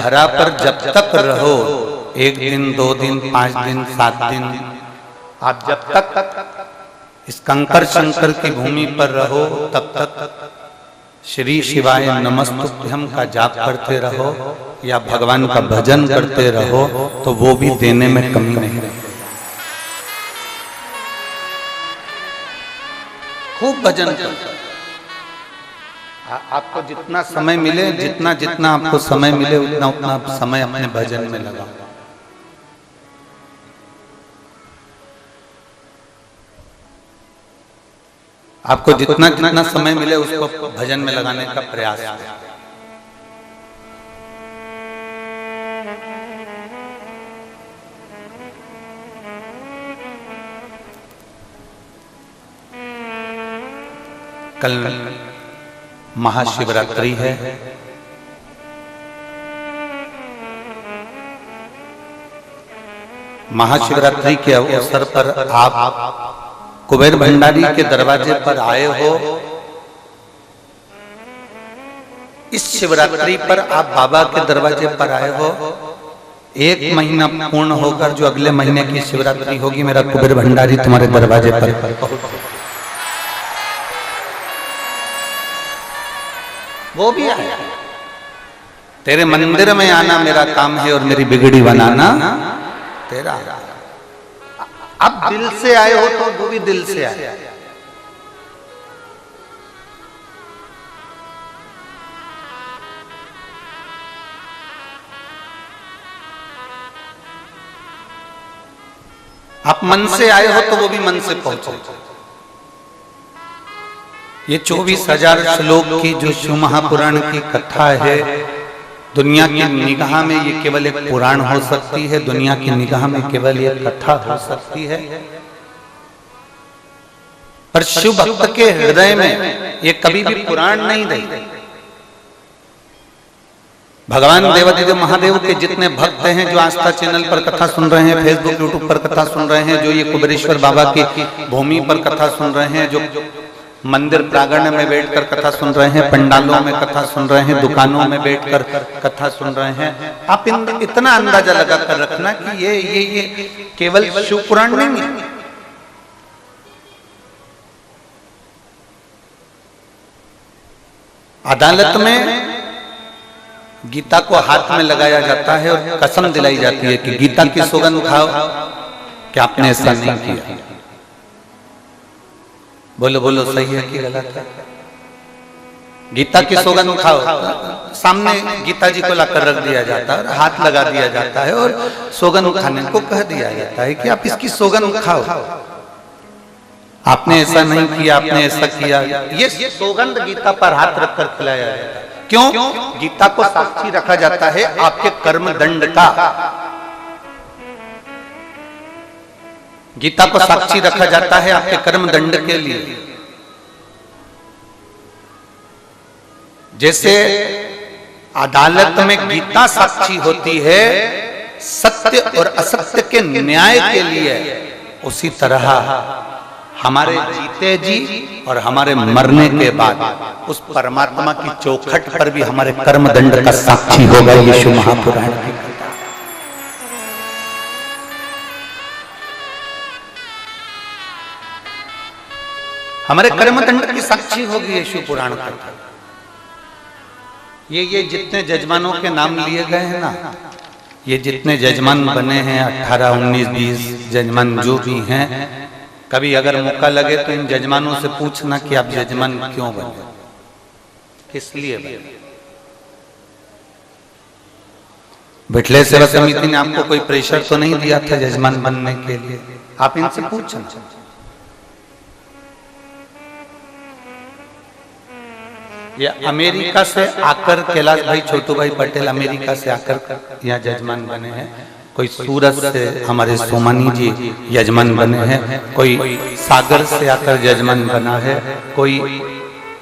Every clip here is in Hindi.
धरा पर जब तक रहो, 1 दिन 2 दिन 5 दिन 7 दिन, आप जब तक इस कंकर शंकर की भूमि पर रहो तब तक श्री शिवाय नमस्तुभ्यम का जाप करते रहो या भगवान का भजन करते रहो, तो वो भी देने में कमी नहीं रहेगी। खूब भजन करो, आपको जितना समय मिले, जितना आपको समय मिले उतना समय अपने भजन में लगाओ। आपको जितना समय मिले उसको भजन में लगाने का प्रयास करें। कल महाशिवरात्रि है। महाशिवरात्रि के अवसर पर आप कुबेर भंडारी के दरवाजे पर आए हो। इस शिवरात्रि पर आप बाबा के दरवाजे पर आए हो। 1 महीना पूर्ण होकर जो अगले महीने की शिवरात्रि होगी, मेरा कुबेर भंडारी तुम्हारे दरवाजे पर वो भी आया। तेरे मंदिर में आना मेरा काम है और मेरी बिगड़ी बनाना तेरा। अब दिल से आए हो तो वो भी दिल से आए। आप मन से आए हो तो वो भी मन से पहुंचे। ये 24,000 श्लोक की जो शिव महापुराण की कथा है, दुनिया की निगाह में ये केवल एक पुराण हो सकती है, दुनिया की निगाह में केवल ये कथा हो सकती है। पर शिव भक्त के हृदय में ये कभी भी पुराण नहीं रही। भगवान देवादिदेव महादेव के जितने भक्त हैं जो आस्था चैनल पर कथा सुन रहे हैं, फेसबुक यूट्यूब पर कथा सुन रहे हैं, जो ये कुबेरेश्वर बाबा की भूमि पर कथा सुन रहे हैं, जो मंदिर प्रांगण में बैठकर कथा सुन रहे हैं, पंडालों में कथा सुन रहे हैं, दुकानों में बैठकर कथा सुन रहे हैं, आप इतना अंदाजा लगा कर रखना कि ये केवल शिव पुराण नहीं है। अदालत में गीता को हाथ में लगाया जाता है और कसम दिलाई जाती है कि गीता की सौगंध खाओ कि आपने ऐसा नहीं किया। बोलो बोलो, सही है कि गलत है? गीता की सौगंध खाओ, सामने गीता जी को लाकर रख दिया जाता है, हाथ लगा दिया जाता है और सौगंध खाने को कह दिया जाता है कि आप इसकी सौगंध खाओ। आपने ऐसा नहीं किया, आपने ऐसा किया। ये सौगंध गीता पर हाथ रखकर खिलाया जाता है। क्यों? गीता को साक्षी रखा जाता है आपके कर्म दंड का। गीता को साक्षी रखा जाता है आपके कर्म दंड के लिए। जैसे अदालत में गीता साक्षी होती है सत्य और असत्य के न्याय के लिए, उसी तरह हमारे जीते जी और हमारे मरने के बाद उस परमात्मा की चौखट पर भी हमारे कर्म दंड का साक्षी होगा यीशु महापुराण की कथा। हमारे कर्म दंड की साक्षी होगी यीशु पुराण का। ये जितने जजमानों के नाम लिए गए हैं ना, ये जितने जजमान बने हैं 18, 19, 20 जजमान जो भी हैं, कभी अगर मौका लगे तो इन जजमानों से पूछना कि आप जजमान क्यों बने, किस लिए बने। बिटले सेवा समिति ने आपको कोई प्रेशर तो नहीं दिया था जजमान बनने के लिए, आप इनसे पूछना। ये अमेरिका से आकर कैलाश भाई छोटू भाई पटेल अमेरिका से आकर यहाँ जजमान बने हैं। कोई सूरत से हमारे सोमानी जी यजमान बने हैं, कोई सागर से आकर जजमान बना है, कोई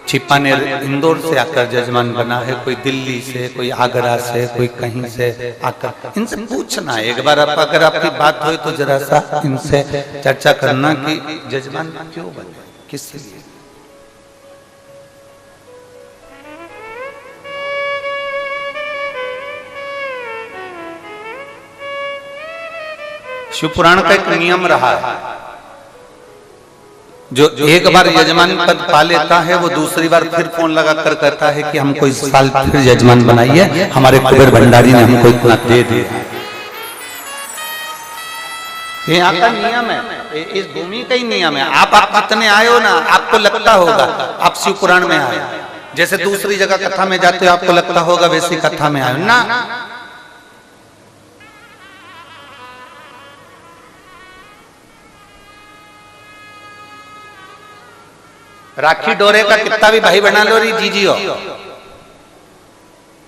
छिपानेर इंदौर से आकर जजमान बना है, कोई दिल्ली से, कोई आगरा से, कोई कहीं से आकर। इनसे पूछना है एक बार, अगर आपकी बात हो तो जरा सा इनसे चर्चा करना कि जजमान क्यों बने, किस लिए। शिव पुराण का एक नियम रहा है, जो एक बार यजमान पद पा लेता है वो दूसरी बार फिर फोन लगा कर कहता है कि हमको इस साल फिर यजमान बनाइए, हमारे कुबेर भंडारी ने हमको इतना दे दिया। ये यहाँ का नियम है, इस भूमि का ही नियम है। आप जितने आए हो ना, आपको लगता होगा आप शिव पुराण में आए, जैसे दूसरी जगह कथा में जाते हो आपको लगता होगा वैसी कथा में आए ना। राखी डोरे का कितना भी भाई बना लो री जीजी हो,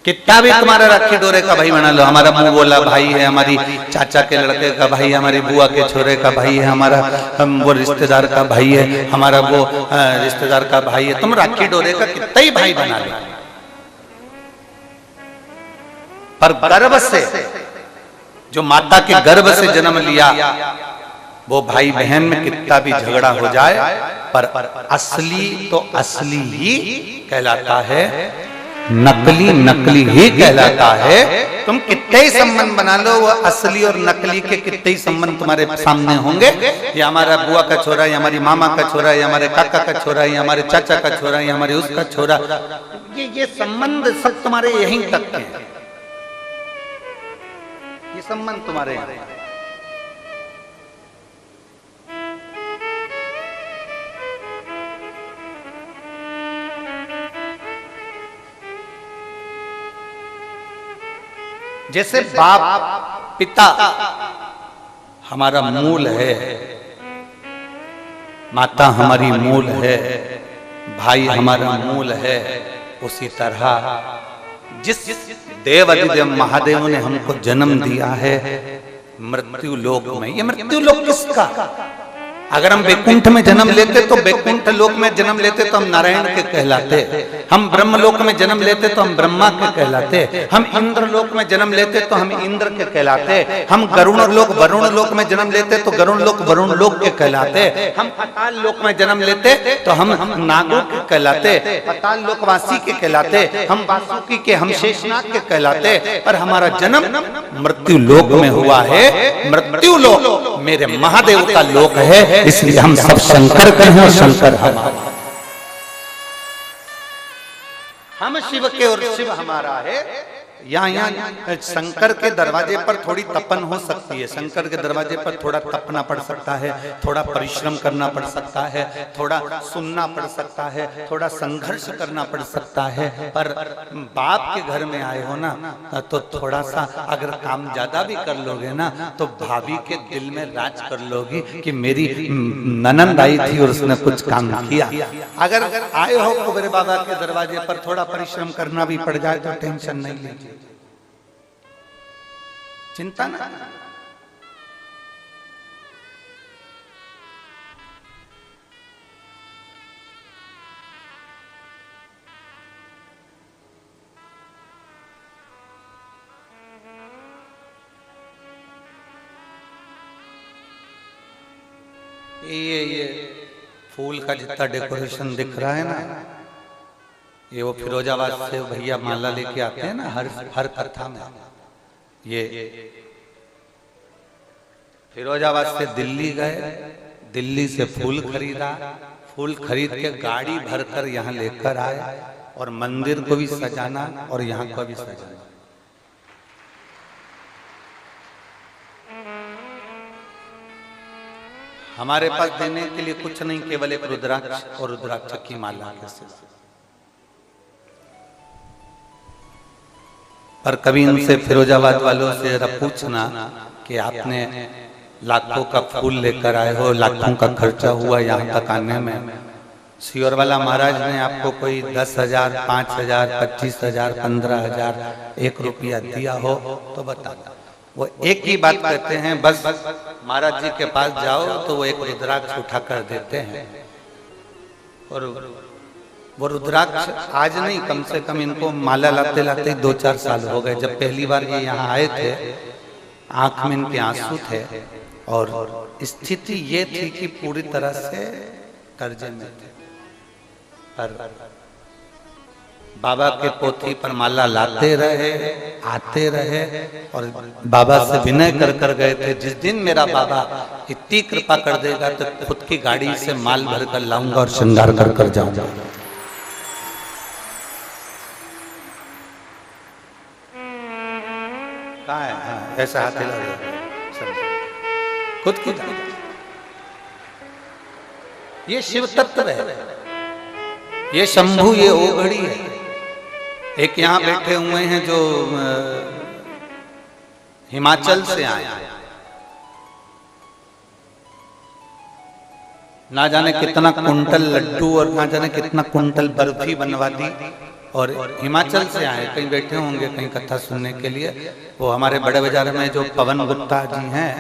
कितना भी तुम्हारा राखी डोरे का भाई बना लो, हमारा मुंह बोला भाई है, हमारी चाचा के लड़के का भाई है, हमारी बुआ के छोरे का भाई है, हमारा वो रिश्तेदार का भाई है, हमारा वो रिश्तेदार का भाई है, तुम राखी डोरे का कितना ही भाई बना लो, पर गर्भ से, जो माता के गर्भ से जन्म लिया, वो भाई बहन में कितना भी झगड़ा हो जाए, पर असली तो असली ही कहलाता है, नकली नकली ही कहलाता है। तुम कितने ही संबंध बना लो, वो असली और नकली के कितने ही संबंध तुम्हारे सामने होंगे। ये हमारा बुआ का छोरा, ये हमारी मामा का छोरा, ये हमारे काका का छोरा, ये हमारे चाचा का छोरा, ये हमारे उसका छोरा, ये संबंध सब तुम्हारे यहीं तक है, ये संबंध तुम्हारे यहाँ। जैसे बाप पिता हमारा मूल है, माता हमारी मूल है, भाई हमारा मूल है, उसी तरह जिस देव अधिदेव महादेव ने हमको जन्म दिया है मृत्यु लोक में, ये मृत्यु लोक किसका? अगर हम वैकुंठ में जन्म लेते तो वैकुंठ लोक में जन्म लेते तो हम नारायण के कहलाते, हम ब्रह्म लोक में जन्म लेते तो हम ब्रह्मा के कहलाते, हम इंद्र लोक में जन्म लेते तो हम इंद्र के कहलाते, हम गरुण लोक वरुण लोक में जन्म लेते तो गरुण लोक वरुण लोक के कहलाते, हम पाताल लोक में जन्म लेते तो हम नागों के कहलाते, पाताल लोकवासी के कहलाते, हम वासुकी के, हम शेषनाग के कहलाते, पर हमारा जन्म मृत्यु लोक में हुआ है। मृत्यु लोक मेरे महादेव का लोक है, इसलिए हम सब शंकर के हैं, शंकर हमारा, हम शिव के और शिव हमारा है। यहाँ शंकर के दरवाजे पर थोड़ी तपन हो सकती है, शंकर के दरवाजे पर थोड़ा तपना पड़ सकता है, थोड़ा परिश्रम करना पड़ सकता है, थोड़ा सुनना पड़ सकता है, थोड़ा संघर्ष करना पड़ सकता है, पर बाप के घर में आए हो ना तो थोड़ा सा अगर काम ज्यादा भी कर लोगे ना तो भाभी के दिल में राज कर लोगी कि मेरी ननंद आई थी और उसने कुछ काम किया। अगर आए हो कुबेर बाबा के दरवाजे पर थोड़ा परिश्रम करना भी पड़ जाए तो टेंशन नहीं लीजिए, चिंता ना। ये फूल का जितना डेकोरेशन दिख रहा है ना, ये वो फिरोजाबाद से भैया माला लेके आते हैं ना हर कथा में। ये फिरोजाबाद से दिल्ली गए, दिल्ली से फूल खरीदा, फूल खरीद के गाड़ी भरकर यहाँ लेकर आए और मंदिर को भी सजाना और यहाँ को भी सजाना। हमारे पास देने के लिए कुछ नहीं, केवल एक रुद्राक्ष और रुद्राक्ष की माला के सिवा। पर कभी इनसे फिरोजाबाद वालों से जरा पूछना कि आपने लाखों का फूल लेकर आए हो, लाखों का खर्चा हुआ यहाँ तक आने में, सियोर वाला महाराज ने आपको कोई 10,000, 5,000, 25,000, 15,000, 1 रुपया दिया हो तो बता। वो एक ही बात कहते हैं, बस महाराज जी के पास जाओ तो वो एक रुद्राक्ष उठा कर देते हैं। और वो रुद्राक्ष आज नहीं, कम से कम इनको माला लाते लाते 2-4 साल हो गए। जब पहली बार ये यहाँ आए थे आंख में इनके आंसू थे और स्थिति ये थी कि पूरी तरह से कर्जे में थे। पर बाबा के पोथी पर माला लाते रहे, आते रहे और बाबा से विनय कर कर गए थे, जिस दिन मेरा बाबा इतनी कृपा कर देगा तो खुद की गाड़ी से माल भर कर लाऊंगा और श्रृंगार कर कर जाऊंगा। कहाँ है? हाँ, ऐसा हाथ हिला खुद की गाड़ी। ये शिव तत्व है, ये शंभु, ये ओघड़ी है। एक यहाँ बैठे हुए हैं जो हिमाचल से आए, ना जाने कितना कुंटल लड्डू और ना जाने कितना कुंटल बर्फी बनवा दी, और हिमाचल से आए। कहीं बैठे होंगे कहीं कथा सुनने के लिए। वो हमारे बड़े बाजार में जो पवन गुप्ता जी हैं,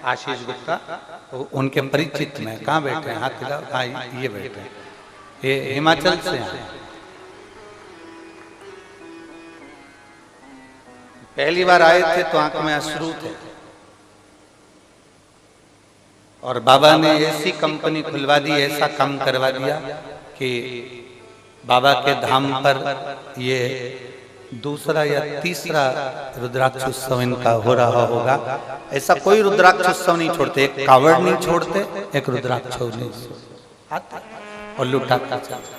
आशीष गुप्ता, तो उनके परिचित में। कहाँ बैठे हैं? हाथ हिलाओ। हाँ, ये बैठे हैं, ये हिमाचल से आए। पहली बार आए थे तो आंख में अश्रु थे, और बाबा ने ऐसी कंपनी खुलवा दी, ऐसा काम करवा दिया कि बाबा के धाम पर ये दूसरा या तीसरा रुद्राक्ष उत्सव इनका हो रहा होगा। ऐसा कोई रुद्राक्ष उत्सव नहीं छोड़ते, एक कावड़ नहीं छोड़ते, एक रुद्राक्ष नहीं आता और लुटा कर चलते।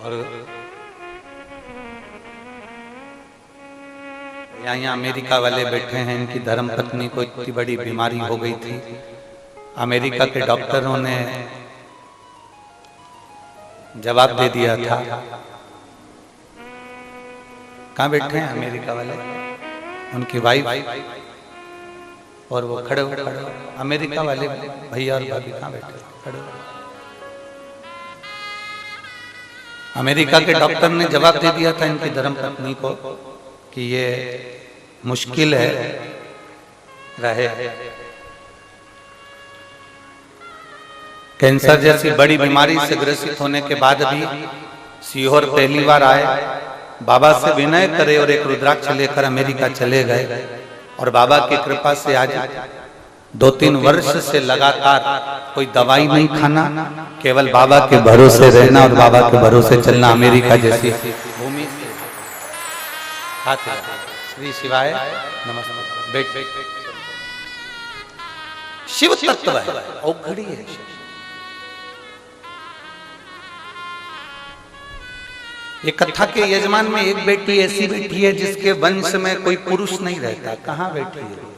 और यहाँ अमेरिका वाले बैठे हैं, इनकी धर्म पत्नी को इतनी बड़ी बीमारी हो गई थी। अमेरिका के डॉक्टरों ने जवाब दे दिया था। कहाँ बैठे हैं अमेरिका वाले? उनकी वाइफ और वो खड़े हो, अमेरिका वाले भैया और भाभी कहाँ बैठे? खड़े। अमेरिका के डॉक्टर ने जवाब दे दिया था इनकी धर्म पत्नी को कि ये मुश्किल है रहे। कैंसर जैसी बड़ी बीमारी से ग्रसित होने के बाद भी सीहोर पहली बार आए, बाबा से विनय करे और एक रुद्राक्ष लेकर अमेरिका चले गए। और बाबा की कृपा से आज 2-3 वर्ष से लगातार कोई दवाई नहीं खाना, केवल बाबा के भरोसे रहना और बाबा के भरोसे चलना। अमेरिका जैसी भूमि से श्री शिवाय नमस्ते। बैठ। शिव तत्व है, औघड़ी है। ये कथा के यजमान में एक बेटी ऐसी बैठी है जिसके वंश में कोई पुरुष नहीं रहता। कहाँ बैठी है?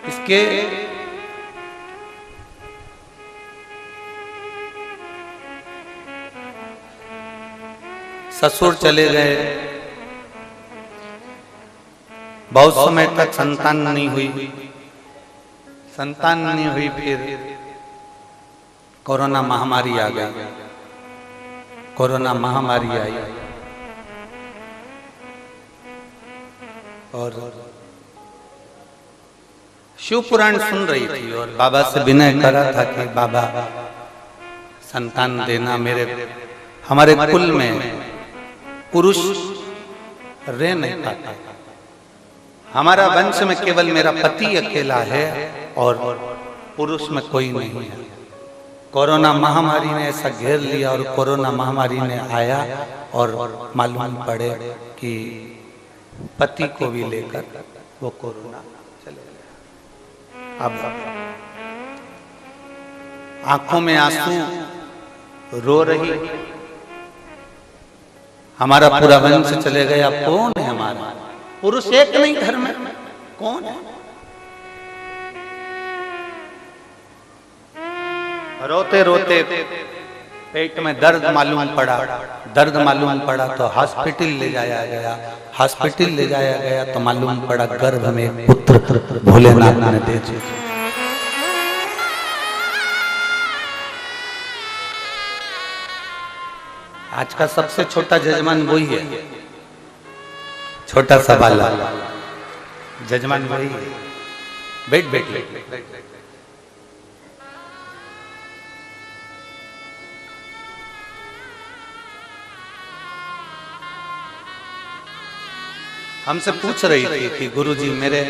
इसके ससुर चले गए, बहुत समय तक संतान नहीं हुई। फिर कोरोना महामारी आ गई। कोरोना महामारी आई और शिव पुराण सुन रही थी और बाबा से विनय करा था कि बाबा संतान देना। हमारे कुल में पुरुष रह नहीं पाता, हमारा वंश में केवल मेरा पति अकेला है और पुरुष में कोई नहीं है। कोरोना महामारी ने ऐसा घेर लिया और कोरोना महामारी ने आया और मालूम पड़े कि पति को भी लेकर वो कोरोना चले गया। अब आंखों में आंसू रो रही, हमारा पूरा वंश चले गया। कौन है हमारा पुरुष? एक नहीं घर में, कौन है? रोते रोते पेट में दर्द मालूम पड़ा तो हॉस्पिटल ले जाया गया तो मालूम पड़ा गर्भ में पुत्र भोलेनाथ ने दे दिया। आज का सबसे छोटा जजमान वही है, छोटा सा बाला जजमान वही है। बैठ। हमसे पूछ रही थी कि गुरुजी मेरे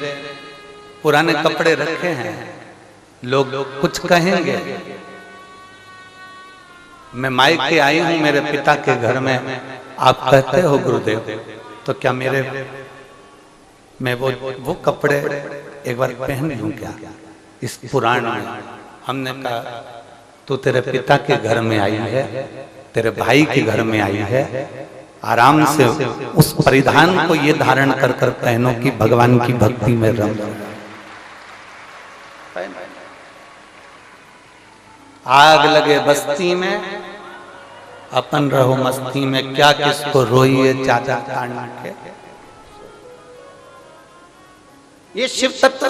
पुराने कपड़े रखे हैं, लोग कुछ कहेंगे। मैं मायके आई हूं मेरे पिता के घर में, आप कहते हो गुरुदेव, तो क्या मैं वो कपड़े एक बार पहन लूं क्या इस पुराण में? हमने कहा तू तेरे पिता के घर में आई है, तेरे भाई के घर में आई है, आराम से उस परिधान को ये धारण कर कर पहनो कि भगवान की भक्ति में रम। आग लगे बस्ती में, अपन रहो मस्ती में, क्या किसको रोइए चाचा कांड के। ये शिव तत्व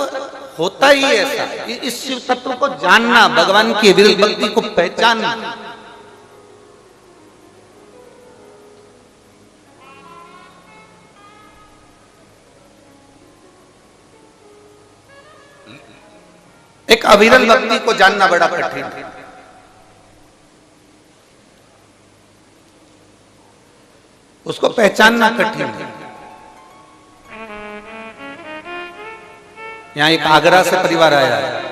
होता ही ऐसा, इस शिव तत्व को जानना, भगवान की विरल भक्ति को पहचानना। एक अविरल भक्ति को जानना बड़ा कठिन है। उसको पहचानना कठिन है। यहां एक आगरा से परिवार आया है,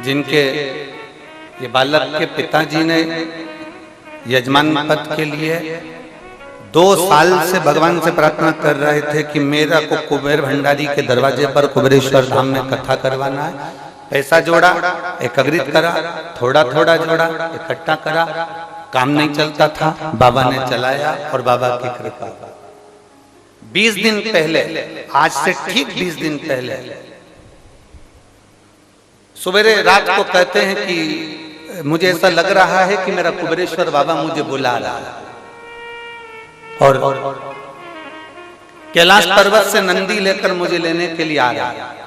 जिनके ये बालक के पिताजी ने यजमान पद के लिए 2 साल से भगवान से प्रार्थना कर रहे थे कि मेरा को कुबेर भंडारी के दरवाजे पर कुबेरेश्वर धाम में कथा करवाना है। पैसा जोड़ा, एकत्रित करा, थोड़ा थोड़ा जोड़ा, इकट्ठा करा, काम नहीं चलता था, बाबा ने चलाया और बाबा की कृपा। 20 दिन पहले, आज से ठीक 20 दिन पहले सवेरे रात को कहते हैं कि मुझे ऐसा लग रहा है कि मेरा कुबेरेश्वर बाबा मुझे बुला रहा है, और कैलाश पर्वत से नंदी लेकर मुझे लेने के लिए आ रहा है।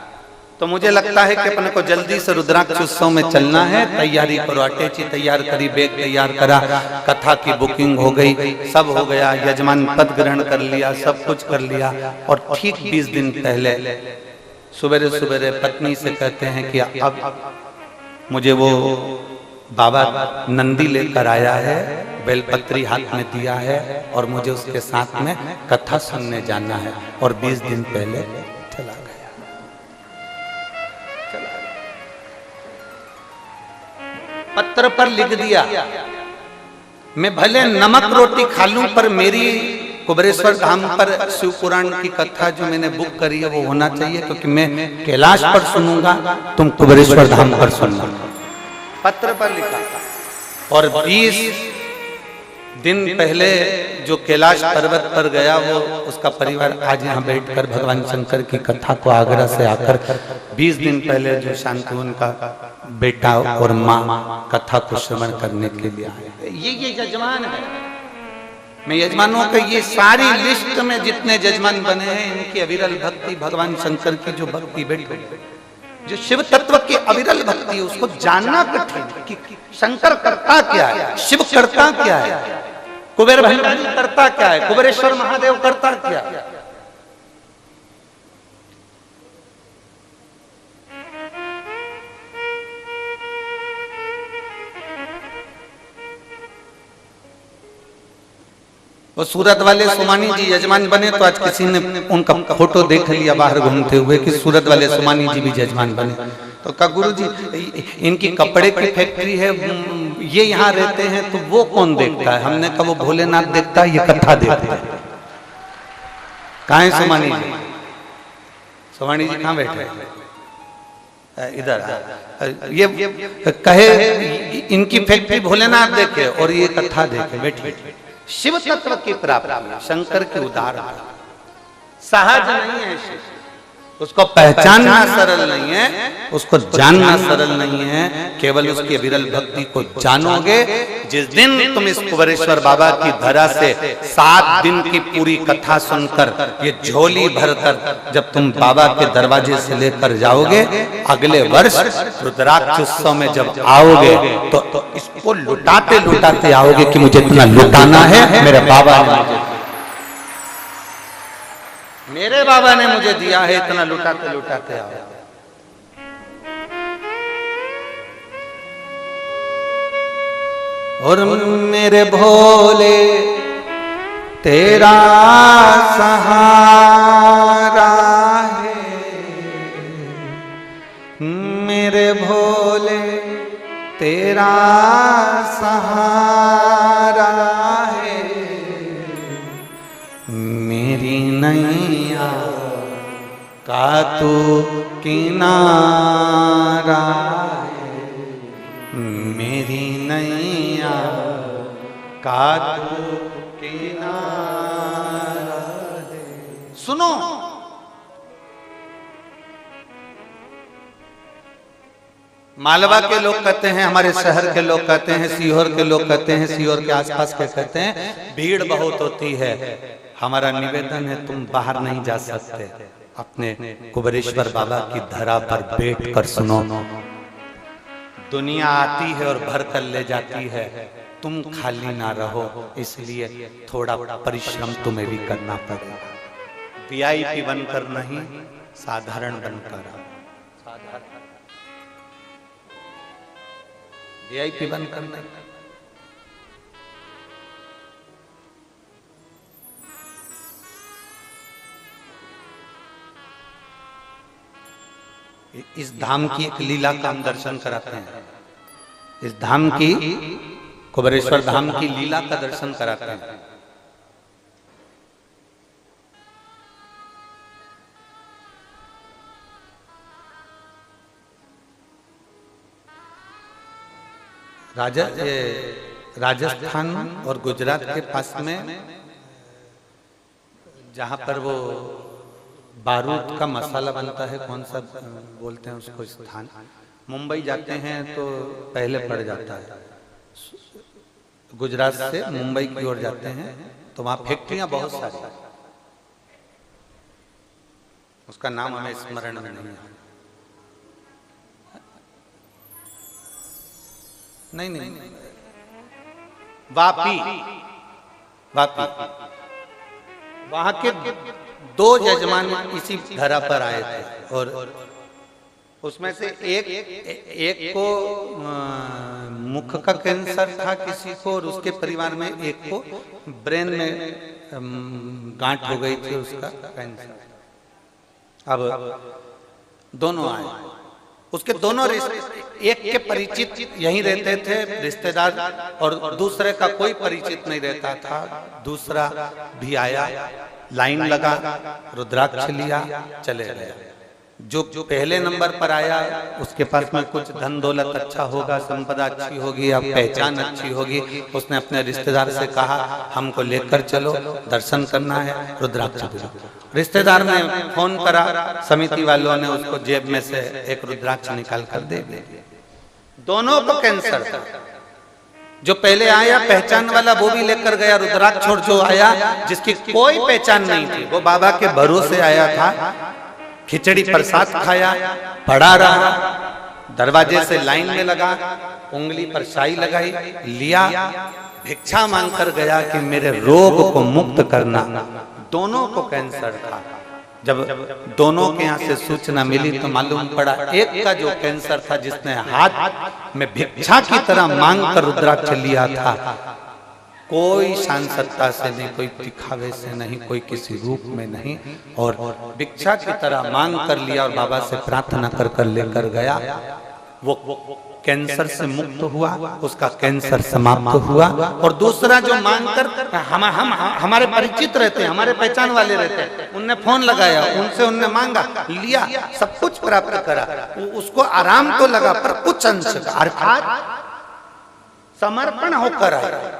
तो मुझे लगता है कि अपने को जल्दी से रुद्राक्ष उत्सव में चलना है, तैयारी करो, अटैची तैयार करी, बैग तैयार करा, कथा की बुकिंग हो गई, सब हो गया, यजमान पद ग्रहण कर लिया, सब कुछ कर लिया। और ठीक 20 दिन पहले सुबेरे सुबेरे पत्नी से कहते हैं कि अब मुझे वो बाबा नंदी लेकर आया है, बेलपत्री हाथ में दिया है, और मुझे उसके साथ में कथा सुनने जाना है। और 20 दिन पहले चला गया। पत्र पर लिख दिया, मैं भले नमक रोटी खा लूं, पर मेरी कुबेरेश्वर धाम पर शिव पुराण की कथा जो मैंने बुक करी है वो होना चाहिए, क्योंकि मैं कैलाश पर सुनूंगा, तुम कुबेरेश्वर धाम पर सुनना। पत्र पर लिखा। और 20 दिन पहले जो कैलाश पर्वत पर गया, वो उसका परिवार आज यहाँ बैठकर भगवान शंकर की कथा को आगरा से आकर 20 दिन पहले जो शांतिवन का बेटा और माँ कथा को श्रवण करने के लिए आए। ये यजमान है। मैं यजमानों का ये सारी लिस्ट में जितने यजमान बने हैं, इनकी अविरल भक्ति, भगवान शंकर की जो भक्ति बैठी, जो शिव तत्व की अविरल भक्ति है, उसको जानना कठिन कि शंकर करता क्या है, शिव करता क्या है, कुबेर भंडारी करता क्या है, कुबेरेश्वर महादेव करता क्या है। वो सूरत वाले सोमानी जी यजमान बने, तो आज किसी ने उनका फोटो देख लिया बाहर घूमते हुए कि सूरत वाले सोमानी जी भी यजमान बने। तो कहा गुरु जी इनकी कपड़े की फैक्ट्री है, ये यहाँ रहते हैं, तो वो कौन देखता है? हमने कहा वो भोलेनाथ देखता है, ये कथा देखता है। कहाँ है सोमानी जी? सोमानी जी कहाँ बैठे? इधर। ये कहे इनकी फैक्ट्री भोलेनाथ देखे और ये कथा देखे, बैठे। शिव तत्व की प्राप्ति शंकर की उदाहरण सहज नहीं है। उसको पहचानना सरल नहीं है, उसको जानना सरल नहीं है। केवल उसकी विरल भक्ति को जानोगे। जिस दिन तुम इस कुबेरेश्वर बाबा की धरा से 7 दिन की पूरी कथा सुनकर ये झोली भरकर जब तुम बाबा के दरवाजे से लेकर जाओगे, अगले वर्ष रुद्राक्ष उत्सव में जब आओगे तो इसको लुटाते लुटाते आओगे कि मुझे इतना लुटाना है। मेरे बाबा ने मुझे दिया है, इतना लुटाते लुटाते आओ। और मेरे भोले तेरा सहारा है मेरे भोले, तेरा सहारा है मेरी नैया का तू किनारा है, मेरी नैया का तू किनारा है। सुनो, मालवा के लोग कहते हैं, हमारे शहर के लोग कहते हैं, सीहोर के लोग कहते हैं, सीहोर के आसपास के कहते हैं भीड़ बहुत होती है। हमारा निवेदन है तुम बाहर नहीं जा सकते, अपने कुबेरेश्वर बाबा की धरा पर बैठ कर सुनो। दुनिया आती है और भर कर ले जाती है, तुम खाली ना रहो, इसलिए थोड़ा परिश्रम तुम्हें भी करना पड़ेगा। वीआईपी बनकर नहीं, साधारण बनकर। वीआईपी बनकर नहीं। इस धाम की एक लीला का हम दर्शन कराते हैं। इस धाम की, कुबेरेश्वर धाम की लीला का दर्शन कराते हैं। राजस्थान और गुजरात के पास में जहां पर वो बारूद का मसाला बनता है, कौन सा बोलते हैं उसको स्थान, मुंबई जाते हैं तो पहले पड़ जाता है। गुजरात से मुंबई की ओर जाते हैं तो वहां फैक्ट्रियां बहुत सारी, उसका नाम हमें स्मरण में नहीं है। नहीं, वापी वहां के दो जजमान इसी धरा पर आए थे और उसमें से एक को मुख का कैंसर था किसी को, और उसके परिवार में एक को ब्रेन में गांठ हो गई थी उसका कैंसर। अब दोनों आए, उसके दोनों एक के परिचित यहीं रहते थे रिश्तेदार, और दूसरे का कोई परिचित नहीं रहता था। दूसरा भी आया, लाइन लगा, रुद्राक्ष लिया, चले गया। जो पहले नंबर पर आया उसके पास में कुछ धन दौलत अच्छा होगा, संपदा अच्छी होगी, अब पहचान अच्छी होगी। उसने अपने रिश्तेदार से कहा हमको लेकर चलो, दर्शन करना है, रुद्राक्ष दो। रिश्तेदार ने फोन करा, समिति वालों ने उसको जेब में से एक रुद्राक्ष निकाल कर दे दिया। दोनों को कैंसर था। जो पहले आया पहचान वाला वो भी लेकर गया रुद्राक्ष, और जो आया जिसकी कोई पहचान नहीं थी वो बाबा के भरोसे आया था, खिचड़ी प्रसाद खाया, पड़ा रहा, दरवाजे से लाइन में लगा, उंगली पर शाई लगाई, लिया, भिक्षा मांगकर गया कि मेरे रोग को मुक्त करना। दोनों को कैंसर था। जब दोनों के यहाँ से सूचना मिली तो मालूम पड़ा एक का जो कैंसर था, जिसने हाथ में भिक्षा की तरह मांग कर रुद्राक्ष लिया था, कोई शान सत्ता से नहीं, कोई दिखावे से नहीं, कोई किसी रूप में नहीं, और भिक्षा की तरह मांग कर लिया और बाबा से प्रार्थना कर कर लेकर गया। वो कैंसर से मुक्त हुआ, उसका कैंसर समाप्त हुआ। और दूसरा जो मांग कर हमारे परिचित रहते हैं, हमारे पहचान वाले रहते हैं, उनने फोन लगाया, उनसे उनने मांगा, लिया, सब कुछ प्राप्त करा, उसको आराम तो लगा पर कुछ अंश अर्थात समर्पण होकर आया।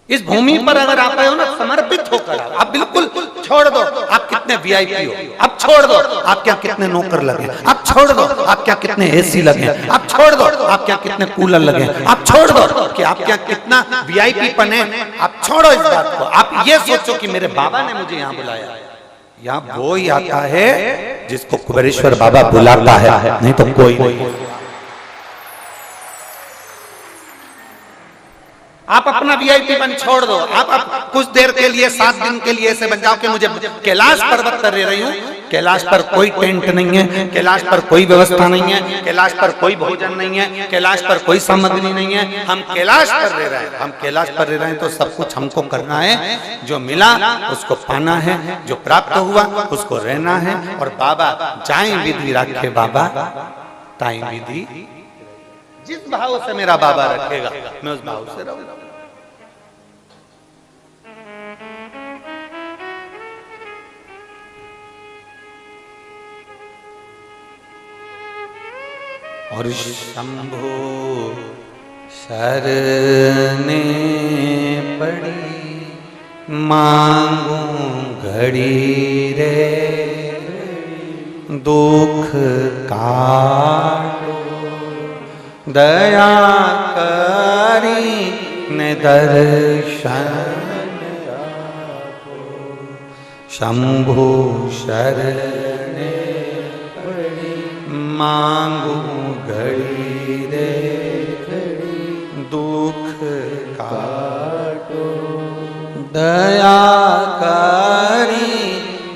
इस भूमि पर अगर आप आए हो ना, समर्पित होकर आप बिल्कुल छोड़ दो आप कितने वीआईपी हो, अब छोड़ दो आप क्या कितने नौकर लगे, अब छोड़ दो आप क्या कितने एसी लगे, अब छोड़ दो आप क्या कितने कूलर लगे, अब छोड़ दो कि आप क्या कितना वीआईपी पने, आप छोड़ो इस बात को। आप ये सोचो कि मेरे बाबा ने मुझे यहाँ बुलाया। यहाँ वो ही आता है जिसको कुबेरेश्वर बाबा बुलाता है, नहीं तो कोई नहीं। आप अपना वीआईपी बन छोड़ दो, आप कुछ देर के लिए 7 दिन के लिए ऐसे बन जाओ कि मुझे कैलाश पर्वत पर रह रही हूँ, कैलाश पर कोई टेंट नहीं है, कैलाश पर कोई व्यवस्था नहीं है, कैलाश पर कोई भोजन नहीं है, कैलाश पर कोई सामग्री नहीं है, हम कैलाश पर रह रहे हैं, हम कैलाश पर रह रहे हैं तो सब कुछ हमको करना है, जो मिला उसको पाना है, जो प्राप्त हुआ उसको रहना है। और बाबा जाए विधि रखे बाबा ताई विधि, जिस भाव से मेरा बाबा रखेगा मैं उस भाव से रहूंगा। और शंभो शरणे पड़ी मांगू घड़ी रे, दुख काटो दया करी ने दर्शन आपो। शंभो शरणे मांगू घड़ी रे, दुख काटो दया करी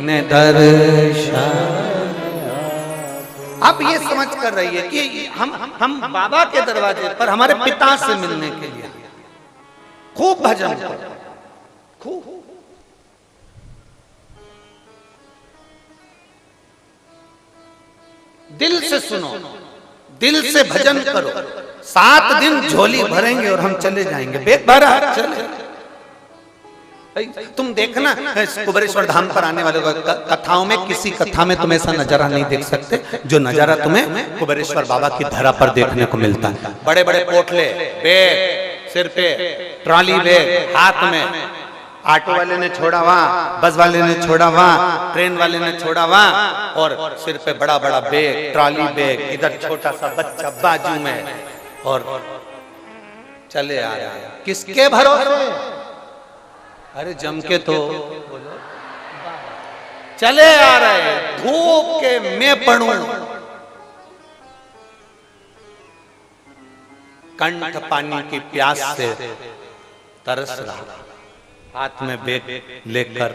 ने दर्शन। आप ये समझ कर रही है कि हम बाबा के दरवाजे पर हमारे पिता से मिलने के लिए खूब भजन करो, खूब दिल से सुनो, दिल से भजन करो। 7 दिन झोली भरेंगे और हम चले जाएंगे, बेग भरा चले। तुम देखना कुबेरेश्वर धाम पर आने वाले कथाओं में किसी कथा में तुम ऐसा नजारा नहीं देख सकते जो नजारा तुम्हें कुबेरेश्वर बाबा की धरा पर देखने को मिलता है। बड़े बड़े पोटले, बैग सिर पे, ट्रॉली बैग हाथ में, ऑटो वाले ने छोड़ा वहां, बस वाले ने छोड़ा वहां, ट्रेन वाले ने छोड़ा वहां, और सिर पे बड़ा बड़ा बैग, ट्रॉली बैग, इधर छोटा सा बच्चा बाजू में, और चले आ रहा है। किसके भरोसे? अरे जम के तो चले आ रहे, धूप के मैं पड़ूं, कंठ पानी की प्यास से तरस रहा, हाथ में बैग लेकर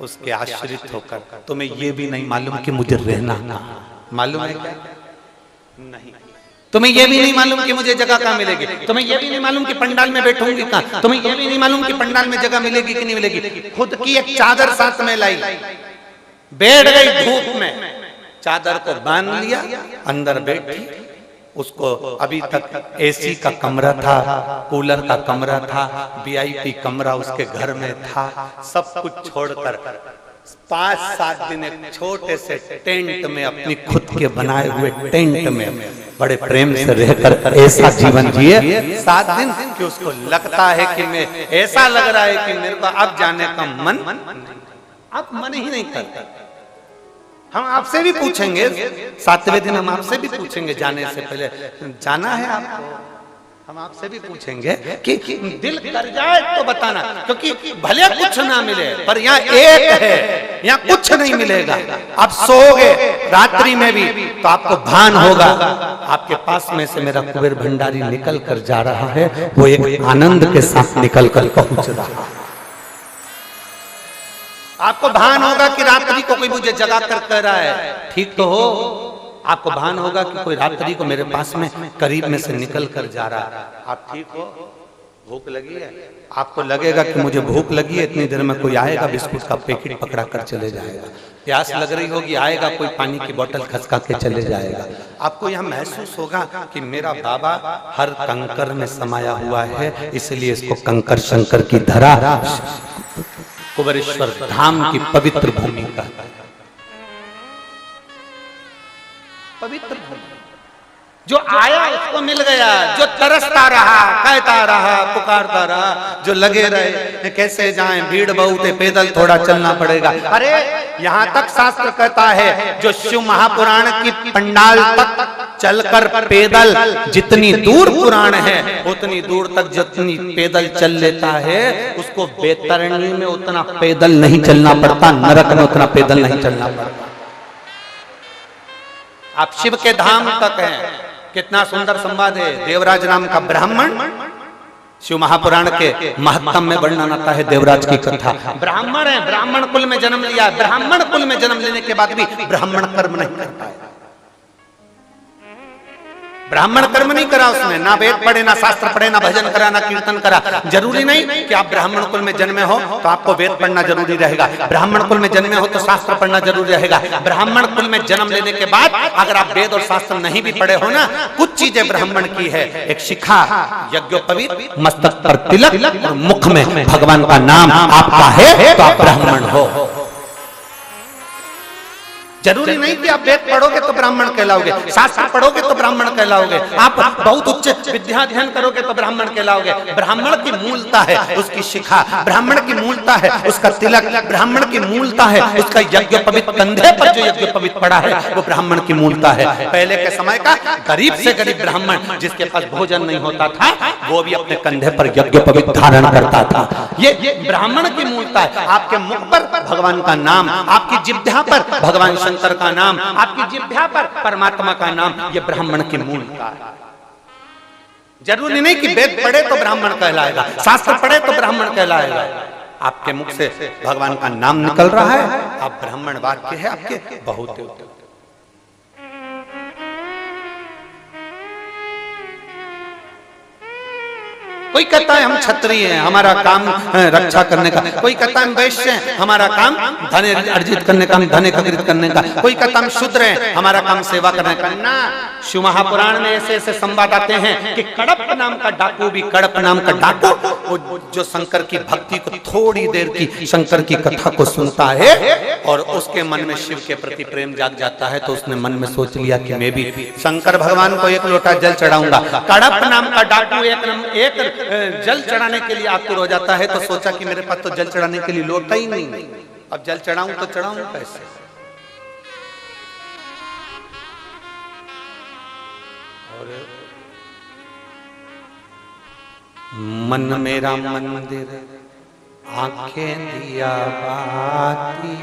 उसके आश्रित होकर। तुम्हें यह भी नहीं मालूम कि मुझे रहना मालूम है क्या? नहीं। तुम्हें यह भी नहीं मालूम कि मुझे जगह कहाँ मिलेगी, तुम्हें यह भी नहीं मालूम कि पंडाल में बैठूंगी कहाँ, तुम्हें यह भी नहीं मालूम कि पंडाल में जगह मिलेगी कि नहीं मिलेगी। खुद की एक चादर साथ में लाई, बैठ गई धूप में, चादर को बांध लिया, अंदर बैठी। उसको अभी तक एसी का कमरा था, कूलर का कमरा था, वीआईपी कमरा उसके घर में था, सब कुछ छोड़कर 5-7 दिन एक छोटे से टेंट में, अपनी खुद के बनाए हुए टेंट में बड़े प्रेम से रहकर ऐसा जीवन जिए 7 दिन कि उसको लगता है कि मैं, ऐसा लग रहा है कि मेरे को अब जाने का मन, अब मन ही नहीं करता। हम आपसे भी पूछेंगे 7वें दिन, हम आपसे भी पूछेंगे जाने से पहले, जाना है आपको? हम आपसे भी पूछेंगे कि दिल कर जाए तो बताना, क्योंकि भले कुछ ना मिले पर यहाँ एक है, यहाँ कुछ नहीं मिलेगा। आप सोओगे रात्रि में भी तो आपको भान होगा, आपके पास में से मेरा कुबेर भंडारी निकल कर जा रहा है, वो एक आनंद के साथ निकल कर पहुंच रहा है। आपको भान होगा कि रात्रि को कोई मुझे जगा कर कह रहा है ठीक तो हो, आपको भान होगा कि कोई रात्रि को मेरे पास में करीब में से निकल कर जा रहा है। आप ठीक हो? भूख लगी है? आपको लगेगा कि मुझे भूख लगी है, इतनी देर में कोई आएगा बिस्कुट का पैकेट पकड़ा कर चले जाएगा। प्यास लग रही होगी, आएगा कोई पानी की बोतल खसका के चले जाएगा। आपको यहाँ महसूस होगा कि मेरा बाबा हर कंकर में समाया हुआ है, इसलिए इसको कंकर शंकर की धरा, कुबेरेश्वर धाम की पवित्र भूमि का, पवित्र भूमि। जो आया उसको मिल गया, जो तरसता रहा, कहता रहा, पुकारता रहा, जो लगे रहे कैसे जाएं, भीड़ बहुत है, पैदल थोड़ा चलना पड़ेगा। अरे यहाँ तक शास्त्र कहता है जो शिव महापुराण की पंडाल तक चलकर पैदल, जितनी दूर पुराण है उतनी दूर तक जितनी पैदल चल लेता है, उसको बैतरणी में उतना पैदल नहीं चलना पड़ता, नरक में उतना पैदल नहीं चलना पड़ता। आप शिव के धाम तक हैं, कितना सुंदर संवाद है। देवराज नाम का ब्राह्मण शिव महापुराण के महत्तम में वर्णन आता है देवराज की कथा। ब्राह्मण है, ब्राह्मण कुल में जन्म लिया, ब्राह्मण कुल में जन्म लेने के बाद भी ब्राह्मण कर्म नहीं कर पाया। ब्राह्मण कर्म नहीं करा उसने, ना वेद पढ़े, ना शास्त्र पढ़े, ना भजन करा, ना कीर्तन करा। जरूरी नहीं कि आप ब्राह्मण कुल में जन्मे हो तो आपको वेद पढ़ना जरूरी रहेगा, ब्राह्मण कुल में जन्मे हो तो शास्त्र पढ़ना जरूरी रहेगा। ब्राह्मण कुल में जन्म लेने के बाद अगर आप वेद और शास्त्र नहीं भी पढ़े हो ना, कुछ चीजें ब्राह्मण की है। एक शिखा, यज्ञोपवीत, मस्तक पर तिलक और मुख में भगवान का नाम आपका है तो आप ब्राह्मण हो। जरूरी नहीं कि आप वेद पढ़ोगे तो ब्राह्मण कहलाओगे, शास्त्र पढ़ोगे तो ब्राह्मण कहलाओगे, आप बहुत उच्च विद्या अध्ययन करोगे तो ब्राह्मण कहलाओगे। ब्राह्मण की मूलता है उसकी शिखा, ब्राह्मण की मूलता है उसका तिलक, ब्राह्मण की मूलता है उसका यज्ञोपवीत, कंधे पर जो यज्ञोपवीत पड़ा है वो ब्राह्मण की मूलता है। पहले के समय का गरीब से गरीब ब्राह्मण जिसके पास भोजन नहीं होता था वो भी अपने कंधे पर यज्ञोपवीत धारण करता था। ये ब्राह्मण की मूलता है। आपके मुख पर भगवान का नाम, आपकी जिह्वा पर भगवान शंकर का नाम, आपकी जिह्वा पर परमात्मा का नाम, ये ब्राह्मण की मूलता है। जरूरी नहीं कि वेद पढ़े तो ब्राह्मण कहलाएगा, शास्त्र पढ़े तो ब्राह्मण कहलाएगा। आपके मुख से भगवान का नाम निकल रहा है, आप ब्राह्मण वाक्य है आपके बहुत। कोई कहता है हम क्षत्रिय हैं, हमारा काम रक्षा करने का, कोई कहता है हम वैश्य हैं, हमारा काम धन अर्जित करने का, धन एकत्रित करने का, कोई कहता है हम शूद्र हैं, हमारा काम सेवा करने का। ना, शिव महापुराण में ऐसे ऐसे संवाद आते हैं कि कड़प नाम का डाकू भी, कड़प नाम का डाकू वो जो शंकर की भक्ति को, थोड़ी देर की शंकर की कथा को सुनता है और उसके मन में शिव के प्रति प्रेम जाग जाता है, तो उसने मन में सोच लिया कि मैं भी शंकर भगवान को एक लोटा जल चढ़ाऊंगा। कड़प नाम का डाकू एक जल चढ़ाने के लिए आतुर हो जाता है, तो सोचा कि मेरे पास तो जल चढ़ाने के लिए लोटा ही नहीं, अब जल चढ़ाऊं तो चढ़ाऊं कैसे। और मन मेरा मंदिर आंखें दिया बाती,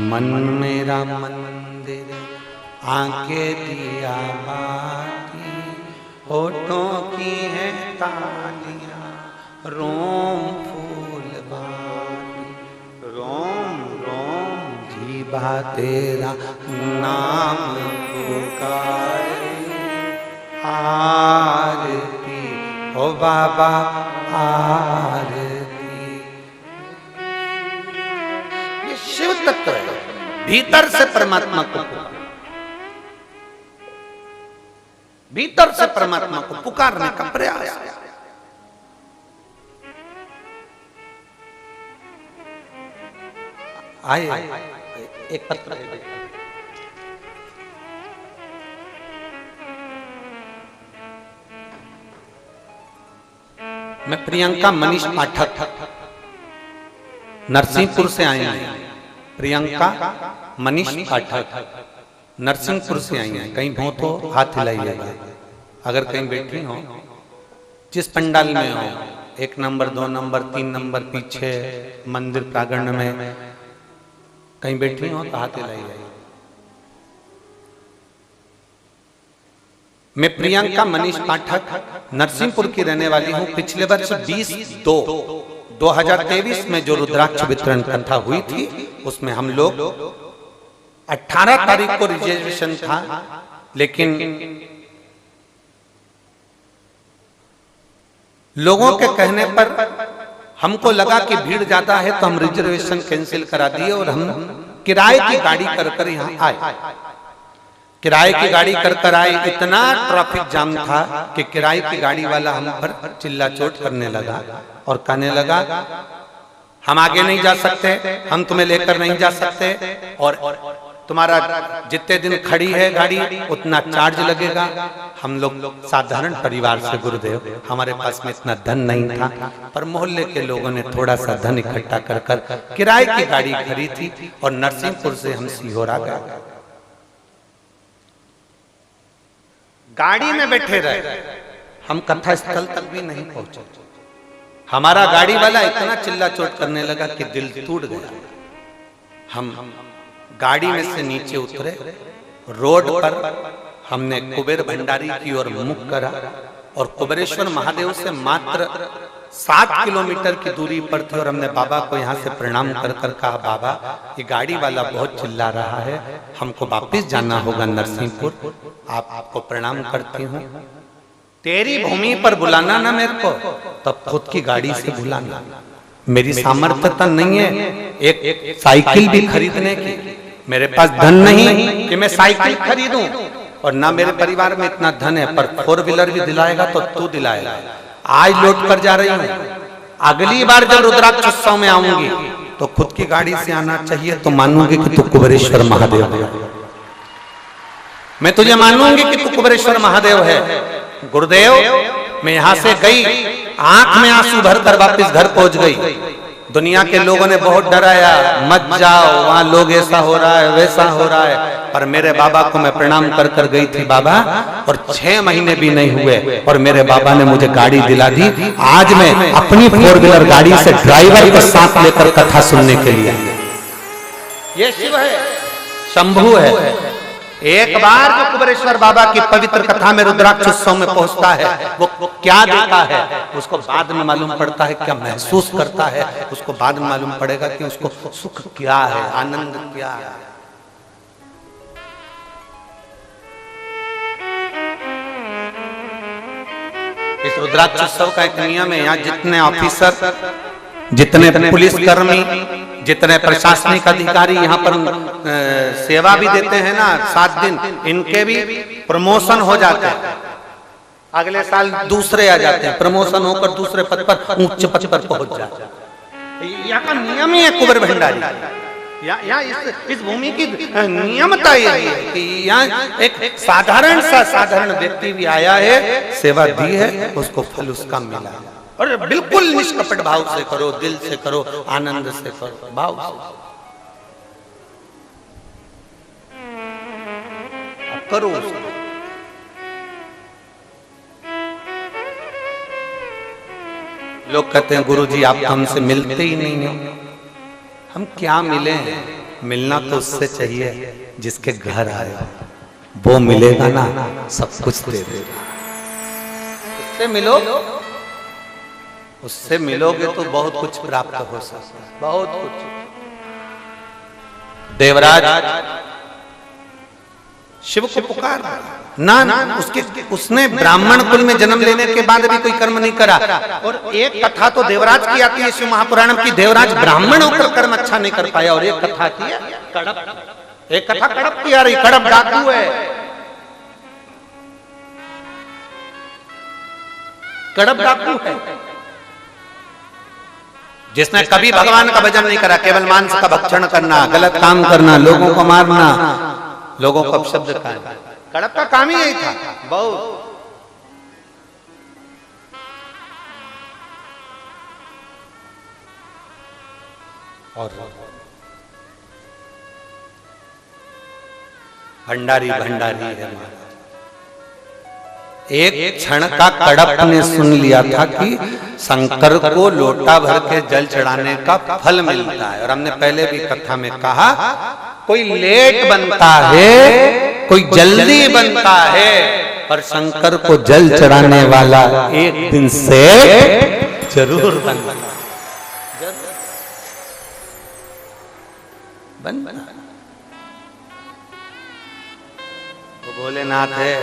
मन मेरा मंदिर आंखें दिया बाती, होठों की है तालियां, रोम फूल बाती, रोम रोम जीवा तेरा नाम पुकारे, आरती ओ बाबा आरती। ये शिव तत्व है, भीतर से परमात्मा को, भीतर से परमात्मा को पुकारने का प्रयास। आए एक पत्र, मैं प्रियंका मनीष पाठक नरसिंहपुर से आई हैं। प्रियंका मनीष पाठक नरसिंहपुर से आई हैं। कहीं हो तो हाथ हिलाइएगा, अगर कहीं बैठी हो, जिस पंडाल में हो, 1 नंबर 2 नंबर 3 नंबर पीछे मंदिर प्रांगण में कहीं बैठी हो तो हाथ हिलाइएगा। मैं प्रियंका मनीष पाठक नरसिंहपुर की रहने वाली हूँ। पिछले वर्ष 2023 में जो रुद्राक्ष वितरण कथा हुई थी उसमें हम लोग 18 तारीख को रिजर्वेशन था, लेकिन लोगों के कहने पर हमको लगा कि भीड़ ज्यादा है तो हम रिजर्वेशन कैंसिल करा दिए और हम किराए की गाड़ी कर यहाँ आए। किराए की गाड़ी कर आए, इतना ट्रैफिक जाम था कि किराए की गाड़ी वाला हम पर चिल्ला चोट करने लगा और कहने लगा हम आगे नहीं जा सकते, हम तुम्हें लेकर नहीं जा सकते, और तुम्हारा जितने दिन खड़ी है गाड़ी उतना चार्ज लगेगा। हम लोग साधारण परिवार से, गुरुदेव हमारे पास में इतना धन नहीं था, पर मोहल्ले के लोगों ने थोड़ा सा धन इकट्ठा कर किराए की गाड़ी खरीदी और नरसिंहपुर से हम सीहोर आ गए। गाड़ी में बैठे रहे, हम कथा स्थल तक भी नहीं पहुंचे। हमारा गाड़ी वाला इतना चिल्ला चोट करने लगा कि दिल टूट गया। हम गाड़ी में से नीचे उतरे, रोड पर हमने कुबेर भंडारी की ओर मुख करा और कुबेरेश्वर महादेव से मात्र 7 किलोमीटर की दूरी पर थे और हमने बाबा को यहाँ से प्रणाम कर कर कहा, बाबा ये गाड़ी वाला बहुत चिल्ला रहा है, हमको वापिस जाना होगा नरसिंहपुर, आपको प्रणाम करती हूँ। तेरी भूमि पर बुलाना ना मेरे को, तब खुद की गाड़ी से बुलाना। मेरी सामर्थ्यता नहीं है एक साइकिल भी खरीदने की, मेरे पास धन नहीं कि मैं साइकिल खरीदूं, और ना मेरे परिवार में इतना धन है, पर 4 व्हीलर भी दिलाएगा तो तू दिलाएगा। आज लौट कर जा रही हूँ, अगली बार जब रुद्राक्ष उत्सव में आऊंगी तो खुद की गाड़ी से आना चाहिए, तो मानूंगी कि तू कुबेरेश्वर महादेव है, मैं तुझे मानूंगी कि तू कुबेरेश्वर महादेव है। गुरुदेव मैं यहां से गई, आंख में आंसू भरकर वापस घर पहुंच गई। दुनिया के लोगों ने बहुत डराया, मत जाओ वहां लोग ऐसा हो रहा है वैसा हो रहा है, पर मेरे बाबा को मैं प्रणाम कर कर गई थी बाबा, और 6 महीने भी नहीं हुए और मेरे बाबा ने मुझे गाड़ी दिला दी। आज मैं अपनी 4 व्हीलर गाड़ी से ड्राइवर के साथ लेकर कथा सुनने के लिए, ये शिव है, शंभू है। एक बार जो कुबेरेश्वर बाबा की पवित्र कथा में रुद्राक्ष उत्सव में पहुंचता है, वो क्या देखता है उसको बाद में मालूम पड़ता है, क्या महसूस करता है उसको बाद में मालूम पड़ेगा कि उसको सुख क्या है, आनंद क्या है। इस रुद्राक्ष उत्सव का एक नियम है, यहाँ जितने ऑफिसर, जितने पुलिसकर्मी, जितने प्रशासनिक अधिकारी यहाँ पर सेवा भी देते हैं ना 7 दिन, इनके भी प्रमोशन हो जाते हैं, अगले साल दूसरे आ जाते हैं, प्रमोशन होकर दूसरे पद पर उच्च पद पर पहुंच जाते हैं। यहाँ का नियम ही है कुबेर भंडारी, यहाँ इस भूमि की नियमता ये है कि यहाँ एक साधारण व्यक्ति भी आया है, सेवा दी है, उसको फल उसका मिला, और बिल्कुल निष्कपट भाव से करो, दिल से करो, आनंद से करो, भाव से करो उसको। लोग कहते हैं गुरुजी आप हमसे मिलते ही नहीं हो, हम क्या मिले, मिलना तो उससे चाहिए जिसके घर आए, वो मिलेगा ना सब कुछ दे देगा। उससे मिलो, उससे मिलोगे तो बहुत कुछ प्राप्त हो सकता है, बहुत कुछ। देवराज शिव को पुकार ना, उसने ब्राह्मण कुल में जन्म लेने के बाद भी कोई कर्म नहीं करा, और एक कथा तो देवराज की आती है शिव महापुराण की, देवराज ब्राह्मण होकर कर्म अच्छा नहीं कर पाया, और एक कथा की है कड़प, एक कथा कड़प की आ रही, कड़प डाकू है, कड़प डाकू है, जिसने कभी भगवान का भजन नहीं करा, केवल मांस का भक्षण करना, गलत काम करना, लोगों को मारना, लोगों को अपशब्द कहना, कड़प का काम ही यही था बहुत। और भंडारी भंडारी है, एक क्षण का कड़प ने सुन लिया था कि शंकर को लोटा भर के जल चढ़ाने का फल मिलता है, और हमने पहले भी कथा में कहा कोई लेट बनता है, कोई जल्दी बनता है, पर शंकर को जल चढ़ाने वाला एक दिन से जरूर बनता है, बन वो भोलेनाथ है,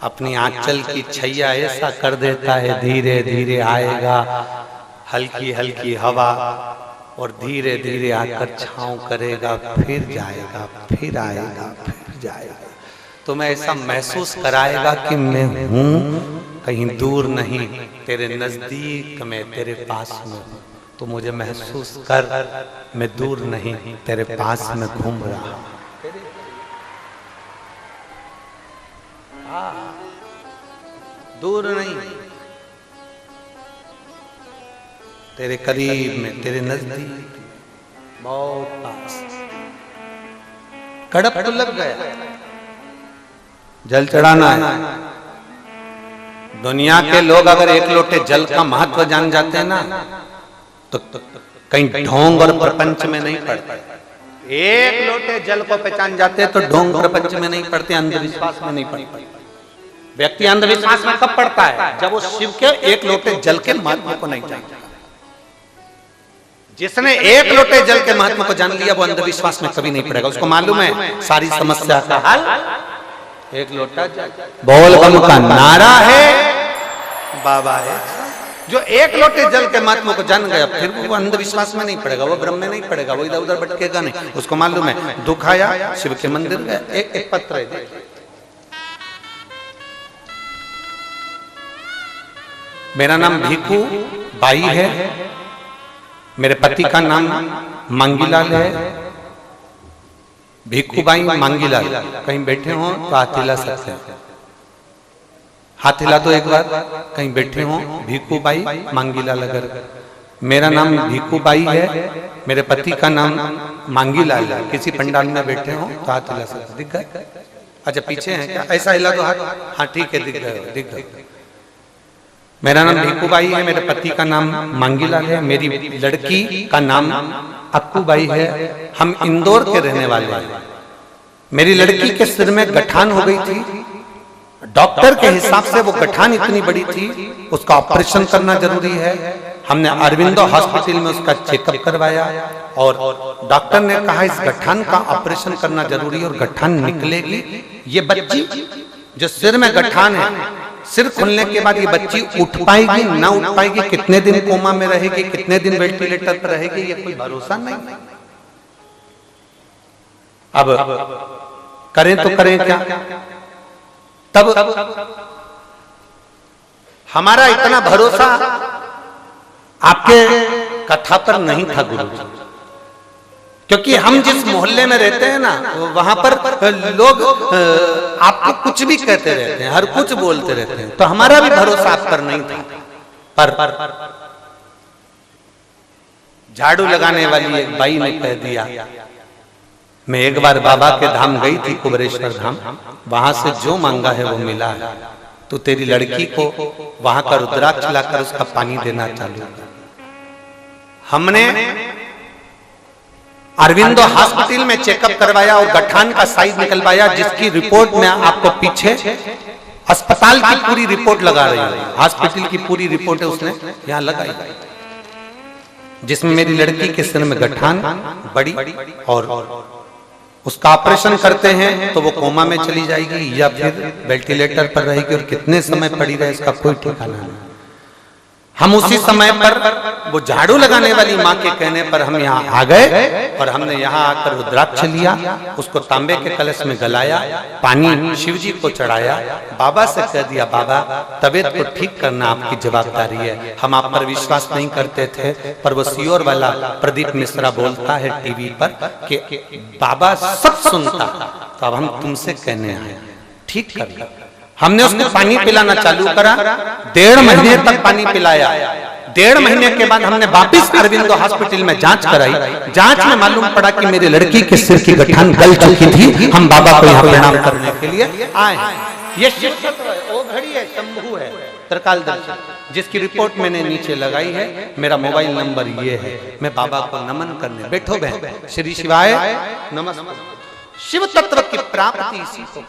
अपनी आंचल की छैया ऐसा कर देता है, धीरे धीरे आएगा, हल्की हल्की हवा, और धीरे धीरे आकर छांव करेगा, फिर जाएगा, फिर आएगा, फिर जाएगा, तो मैं ऐसा महसूस कराएगा कि मैं हूँ कहीं दूर नहीं, तेरे नजदीक में, तेरे पास में, तो मुझे महसूस कर, मैं दूर नहीं, तेरे पास में घूम रहा हूँ। दूर नहीं, तेरे करीब में, तेरे नजदीक, बहुत पास। कड़प तो लग गया, जल चढ़ाना है। दुनिया के लोग अगर एक लोटे जल का महत्व जान जाते हैं ना, तो कहीं ढोंग और प्रपंच में नहीं पड़ते। एक लोटे जल को पहचान जाते तो ढोंग प्रपंच में नहीं पड़ते, अंधविश्वास में नहीं पड़ते। व्यक्ति अंधविश्वास में कब पड़ता है? जब वो शिव के एक लोटे जल के महत्व को नहीं जानता। जिसने एक लोटे जल के महत्व को जान लिया वो अंधविश्वास में कभी नहीं पड़ेगा। उसको मालूम है सारी समस्या का हल एक लोटा जल। बोल बम का नारा है, बाबा है। जो एक लोटे जल के महत्व को जान गया फिर वो अंधविश्वास में नहीं पड़ेगा, वो भ्रम में नहीं पड़ेगा, वो इधर उधर भटकेगा नहीं। उसको मालूम है दुख आया शिव के मंदिर गया। एक पत्र है, मेरा नाम भीखू बाई है, मेरे पति का नाम मांगीलाल है। भीखू बाई मांगीलाल, कहीं बैठे हो तो हाथ हिला सकते हैं, हाथ हिला दो एक बार। कहीं बैठे हो भीखू बाई मांगीलाल। अगर मेरा नाम भीखू बाई है, मेरे पति का नाम मांगीलाल है, किसी पंडाल में बैठे हो तो हाथ हिला सकते। दिख गए? अच्छा पीछे है क्या? ऐसा हिला दो हाथ। हाँ ठीक है, दिख गए, दिख गए। मेरा नाम भीखू बाई है, मेरे पति का नाम मांगीलाल है, मेरी लड़की का नाम अक्कू बाई है। हम इंदौर के रहने वाले हैं। मेरी लड़की के सिर में गठान हो गई थी। डॉक्टर के हिसाब से वो गठान इतनी बड़ी थी, उसका ऑपरेशन करना जरूरी है। हमने अरविंदो हॉस्पिटल में उसका चेकअप करवाया और डॉक्टर ने कहा इस गठान का ऑपरेशन करना जरूरी है और गठान निकलेगी। ये बच्ची जो सिर में गठान है, सिर खुलने के बाद ये बच्ची उठ पाएगी ना उठ पाएगी, कितने दिन कोमा में रहेगी, कितने दिन वेंटिलेटर पर रहेगी, ये कोई भरोसा नहीं। अब करें तो करें क्या? तब हमारा इतना भरोसा आपके कथा पर नहीं था गुरुजी, क्योंकि हम जिस मोहल्ले में रहते हैं ना वहां पर लोग आपको कुछ भी कहते रहते हैं, हर कुछ बोलते रहते हैं, तो हमारा भी भरोसा आप पर नहीं था। पर झाड़ू लगाने वाली एक बाई ने कह दिया, मैं एक बार बाबा के धाम गई थी, कुबरेश्वर धाम, वहां से जो मांगा है वो मिला है। तो तेरी लड़की को वहां का रुद्राक्ष लाकर उसका पानी देना चालू कर। हमने अरविंदो हॉस्पिटल में चेकअप करवाया और गठान का साइज निकलवाया, जिसकी रिपोर्ट में आपको पीछे अस्पताल की पूरी रिपोर्ट लगा रही है, हॉस्पिटल की पूरी रिपोर्ट है उसने यहाँ लगाई, जिसमें मेरी लड़की के सिर में गठान बड़ी और उसका ऑपरेशन करते हैं तो वो कोमा में चली जाएगी या फिर वेंटिलेटर पर रहेगी और कितने समय पड़ी रहे इसका कोई ठिकाना नहीं। हम उसी समय पर वो झाड़ू लगाने वाली माँ के कहने पर हम यहाँ आ गए और हमने यहाँ आकर रुद्राक्ष लिया, उसको तांबे के कलश में गलाया, पानी शिव जी को चढ़ाया, बाबा से कह दिया बाबा तबीयत को ठीक करना आपकी जवाबदारी है। हम आप पर विश्वास नहीं करते थे, पर वो सियोर वाला प्रदीप मिश्रा बोलता है टीवी पर कि बाबा सब सुनता, तो अब हम तुमसे कहने आए ठीक कर। हमने उसको पानी पिलाना चालू करा, 1.5 महीने तक पानी पिलाया। 1.5 महीने के बाद हमने वापिस अरविंदो हॉस्पिटल में जांच कराई। जांच में मालूम पड़ा कि मेरी लड़की के सिर की गठान गल चुकी थी। हम बाबा को यहाँ प्रणाम करने के लिए आए। ये शिव तत्व है, वो घड़ी है, शंभू है, त्रिकालदर्शी, जिसकी रिपोर्ट मैंने नीचे लगाई है। मेरा मोबाइल नंबर ये है, मैं बाबा को नमन करने बैठो बहन। श्री शिवाय नमस्ते। शिव तत्व की प्राप्ति इसी को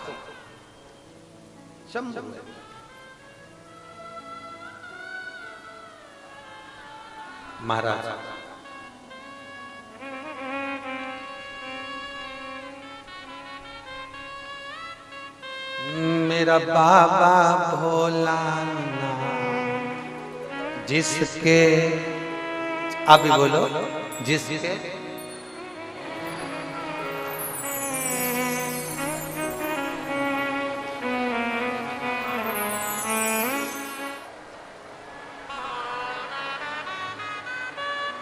महाराज मेरा बाबा भोला जिसके अभी बोलो जिसके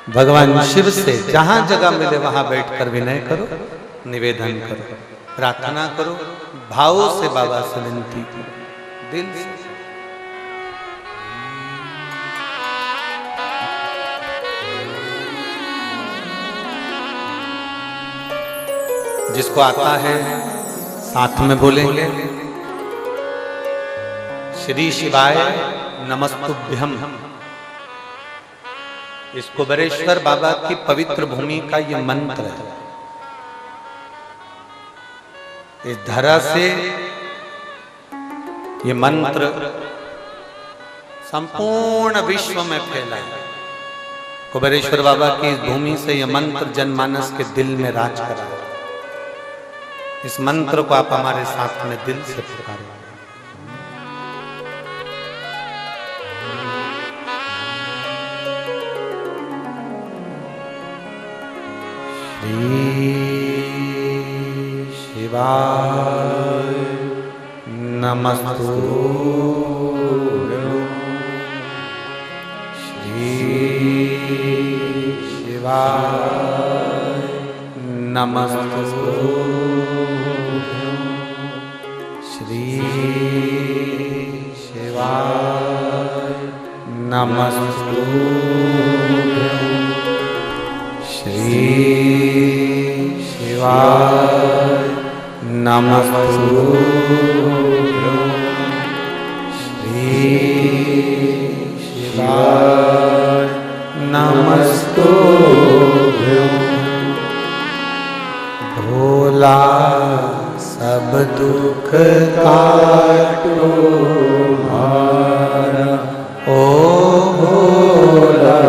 भगवान शिव से जहां जगह मिले वहां बैठकर विनय करो, निवेदन करो, प्रार्थना करो, भाव से बाबा से विनती करो, दिल से। जिसको आता है साथ में बोलेंगे श्री शिवाय नमस्तुभ्यम। इस कुबरेश्वर बाबा की पवित्र भूमि का ये मंत्र है। इस धरा से ये मंत्र संपूर्ण विश्व में फैला है। कुबेरेश्वर बाबा की इस भूमि से यह मंत्र जनमानस के दिल में राज करा है। इस मंत्र को आप हमारे साथ में दिल से पुकारो। श्री शिवाय नमस्तुभ्यं। श्री शिवाय नमस्तुभ्यं। श्री शिवाय नमस्तुभ्यं। श्री शिवाय नमस्तुभ्यं। श्री शिवाय नमस्तुभ्यं। भोला सब दुख काटो हमारा, ओ भोला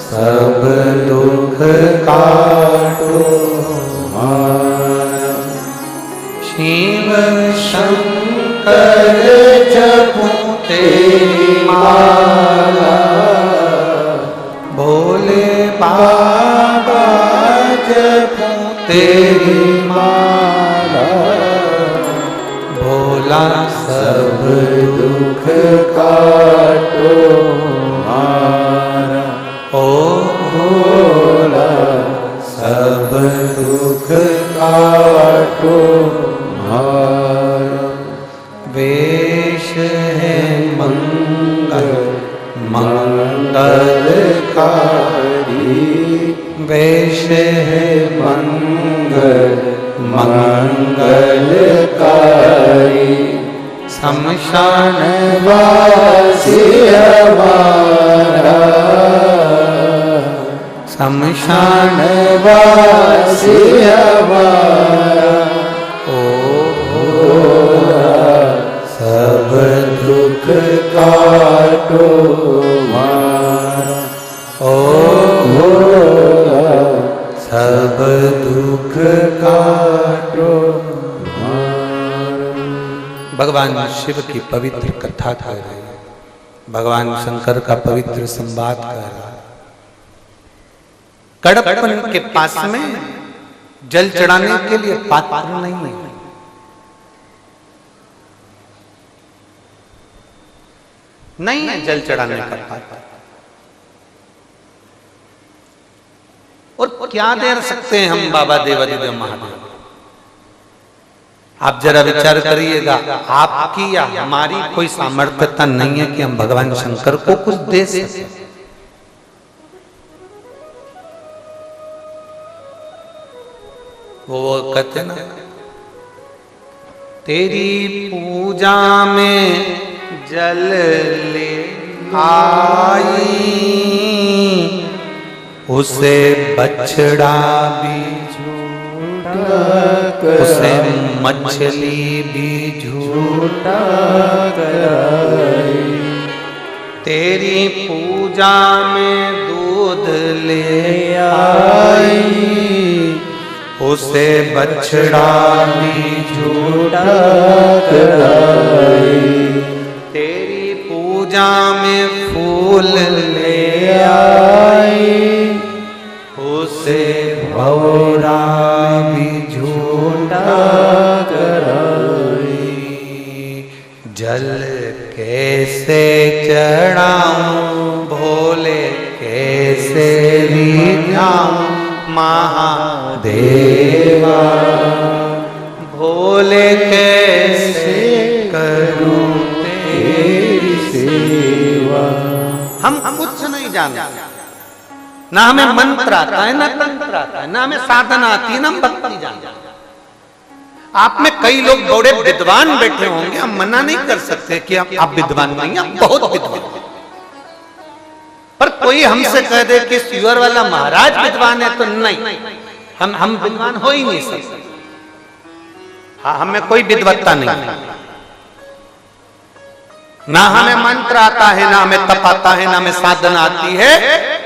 सब दुख काटो हमारा। शिव शंकर जपूं तेरी माला, भोले बाबा जपूं तेरी माला। भोला सब दुख काटो हमारा, ओ भोला सब दुख काटो हमारा। वेश है मंगल मंगलकारी, वेश है मंगल मंगलकारी। शमशान वासी हमारा, शमशान वासी हमारा। ओ भोला सब दुख काटो हमारा, ओ भोला सब दुख काटो हमारा। भगवान शिव की पवित्र कथा कह रहे हैं, भगवान शंकर का पवित्र संवाद कह रहा है। कड़पन के पास में जल चढ़ाने के लिए पात्र नहीं है। नहीं है जल चढ़ाने का पात्र। और क्या दे सकते हैं हम बाबा देवादिदेव महादेव? आप जरा विचार करिएगा, आपकी या हमारी कोई सामर्थ्यता नहीं है कि हम भगवान शंकर को कुछ दे सकें। वो कहते ना, तेरी पूजा में जल ले आई, उसे बछड़ा भी झूठा, उसे मछली भी झूठा कराई। तेरी पूजा में दूध ले आई, उसे बछड़ा भी झूठा कराई। तेरी पूजा में फूल ले आई, उसे भौरा भी झूठा कराई। जल कैसे चढ़ाऊं भोले कैसे रिझाऊं महादेवा, भोले कैसे करूं तेरी सेवा। हम कुछ नहीं जानते, ना हमें मंत्र आता है ना तंत्र आता है, ना हमें साधना आती है ना हम भक्ति जानते। आप में कई लोग बड़े विद्वान बैठे होंगे, हम मना नहीं कर सकते कि आप विद्वान नहीं, आप बहुत विद्वान। पर कोई हमसे कह दे कि सुअर वाला महाराज विद्वान है तो नहीं, हम विद्वान हो ही नहीं सकते। हाँ, हमें कोई विद्वत्ता नहीं है, ना हमें मंत्र आता है, ना हमें तप आता है, ना हमें साधना आती है,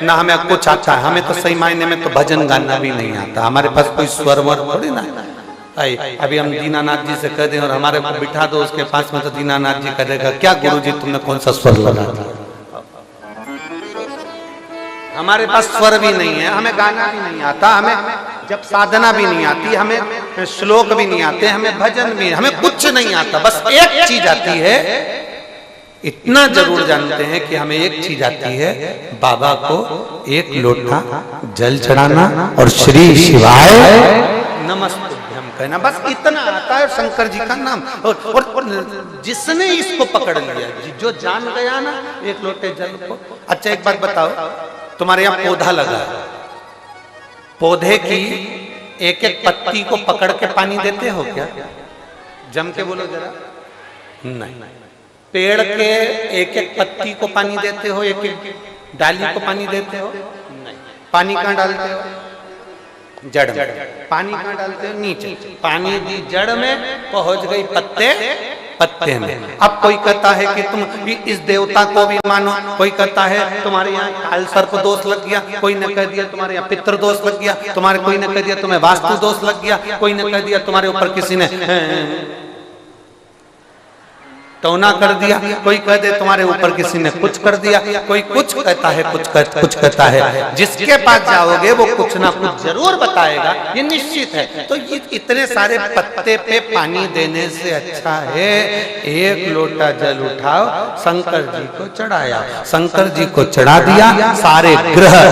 ना हमें कुछ आता है। हमें तो सही मायने में तो भजन गाना भी नहीं आता। हमारे पास कोई स्वर वर थोड़ी ना। अभी हम दीनानाथ जी से कह दें और हमारे को बिठा दो उसके पास में, तो दीनानाथ जी कहेगा क्या गुरु जी तुमने कौन सा स्वर लगा दिया। हमारे पास स्वर भी नहीं है, हमें गाना भी नहीं आता, हमें जब साधना भी नहीं आती, हमें श्लोक भी नहीं आते, हमें भजन भी, हमें कुछ नहीं आता। बस एक चीज आती है, इतना जरूर जानते हैं कि हमें एक चीज आती है, बाबा को एक लोटा जल चढ़ाना और श्री शिवाय नमस्तुभ्यम कहना, बस इतना आता है। शंकर जी का नाम और जिसने इसको पकड़ लिया, जो जान गया ना एक लोटे जल को। अच्छा एक बात बताओ, तुम्हारे यहाँ पौधा लगा है, पौधे की एक एक पत्ती को पकड़ के पानी देते हो क्या? जम के बोलो जरा। नहीं। पेड़ के एक एक पत्ती को पानी देते हो, एक एक डाली को पानी देते हो? नहीं। पानी कहाँ डालते हो? जड़ में। पानी कहाँ डालते हो? नीचे। पानी दी जड़ में, पहुंच गई पत्ते में। अब कोई कहता है कि तुम इस देवता को भी मानो, कोई कहता है तुम्हारे यहाँ काल सर्प दोष लग गया, कोई ने कह दिया तुम्हारे यहाँ पितृ दोष लग गया, तुम्हारे कोई ने कह दिया तुम्हें वास्तु दोष लग गया, कोई ने कह दिया तुम्हारे ऊपर किसी ने टोना कर दिया, कोई कह दे तुम्हारे ऊपर किसी ने कुछ कर दिया, कोई कुछ कहता है, कुछ कहता है। जिसके पास जाओगे वो कुछ ना कुछ जरूर बताएगा, ये निश्चित है। तो ये इतने सारे पत्ते पे पानी देने से अच्छा है एक लोटा जल उठाओ, शंकर जी को चढ़ाया, शंकर जी को चढ़ा दिया, सारे ग्रह,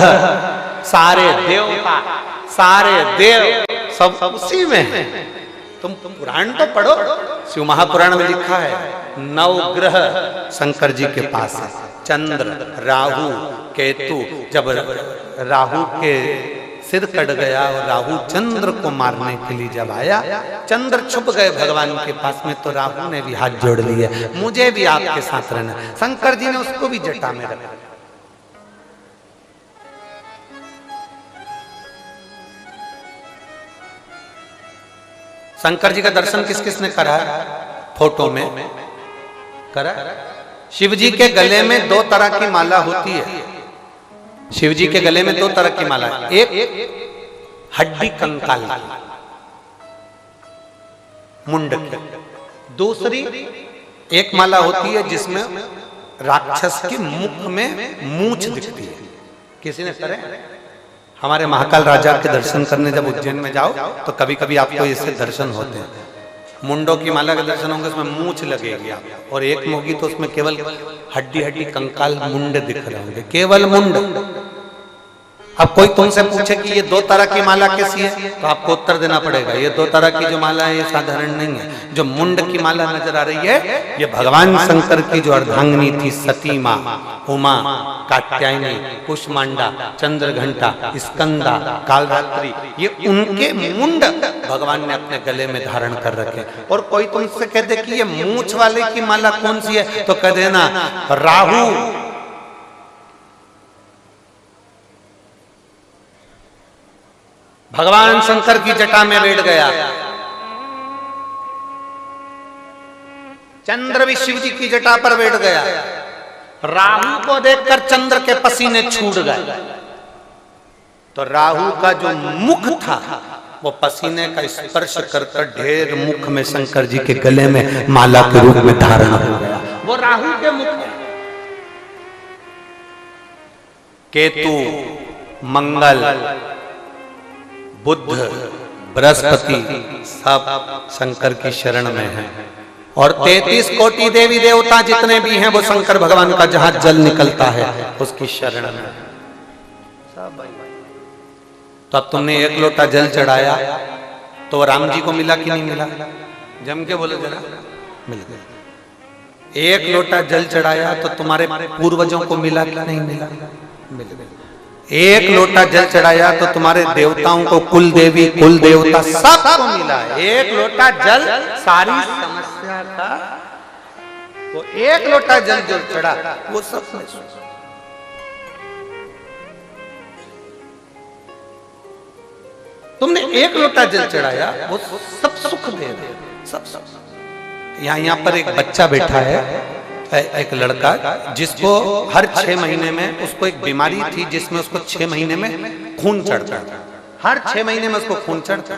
सारे देवता, सारे देव सब उसी में है। तुम पुराण तो पढ़ो, शिव महापुराण में लिखा है 9 ग्रह शंकर जी के पास है। चंद्र, राहु, केतु। जब राहु के सिर कट गया और राहु चंद्र को मारने के लिए जब आया, चंद्र छुप गए भगवान के पास में, तो राहु ने भी हाथ जोड़ लिए, मुझे भी आपके साथ रहना। शंकर जी ने उसको भी जटा में रखा। शंकर जी का दर्शन किस किस ने करा है? फोटो में करा। शिव जी के गले में 2 तरह की माला होती है। शिव जी के गले में 2 तरह की माला है, एक हड्डी कंकाल मुंड की, दूसरी एक माला होती है जिसमें राक्षस के मुख में मूंछ दिखती है। किसी ने करे? हमारे महाकाल राजा के दर्शन करने जब उज्जैन में जाओ तो कभी कभी आपको इससे दर्शन होते हैं। मुंडों की माला के दर्शन होंगे, उसमें मूंछ लगेगी आपको, और एक होगी तो उसमें केवल हड्डी कंकाल मुंड दिख रहे होंगे, केवल मुंड। अब कोई तुमसे पूछे कि ये 2 तरह की माला कैसी है, तो आपको उत्तर देना पड़ेगा ये 2 तरह की जो माला है ये साधारण नहीं है। जो मुंड की माला नजर आ रही है ये भगवान शंकर की जो अर्धांगिनी थी, सती माँ, उमा, कात्यायनी, कुष्मांडा, चंद्रघंटा, स्कंदा, कालरात्रि, ये उनके मुंड भगवान ने अपने गले में धारण कर रखे। और कोई तुमसे कह दे कि ये मूंछ वाले की माला कौन सी है, तो कह देना राहु भगवान शंकर की जटा में बैठ गया, चंद्र भी शिव जी की जटा पर बैठ गया। राहु को देखकर चंद्र के पसीने छूट गए, तो राहु का जो मुख था वो पसीने का स्पर्श कर ढेर मुख में शंकर जी के गले में माला के रूप में धारण हो गया। वो राहु के मुख है। केतु, मंगल, बुद्ध, बृहस्पति सब शंकर की शरण में हैं, और 33 कोटि देवी देवता जितने भी हैं वो शंकर भगवान का जहां जल निकलता है उसकी शरण में सब। तो अब तुमने 1 लोटा जल चढ़ाया तो राम जी को मिला कि नहीं मिला? जम के बोलो जरा। मिल गया। 1 लोटा जल चढ़ाया तो तुम्हारे पूर्वजों को मिला कि नहीं मिला? मिल गया। 1 लोटा जल चढ़ाया तो तुम्हारे देवताओं को, कुल देवी, कुल देवता सबको मिला। 1 लोटा जल सारी समस्या का, वो 1 लोटा जल जो चढ़ा वो सब। तुमने 1 लोटा जल चढ़ाया वो सब सुख दे रहे। सब यहाँ पर एक बच्चा बैठा है, एक लड़का, जिसको हर 6 महीने में उसको एक बीमारी थी जिसमें उसको 6 महीने में खून चढ़ता था, हर 6 महीने में उसको खून चढ़ता।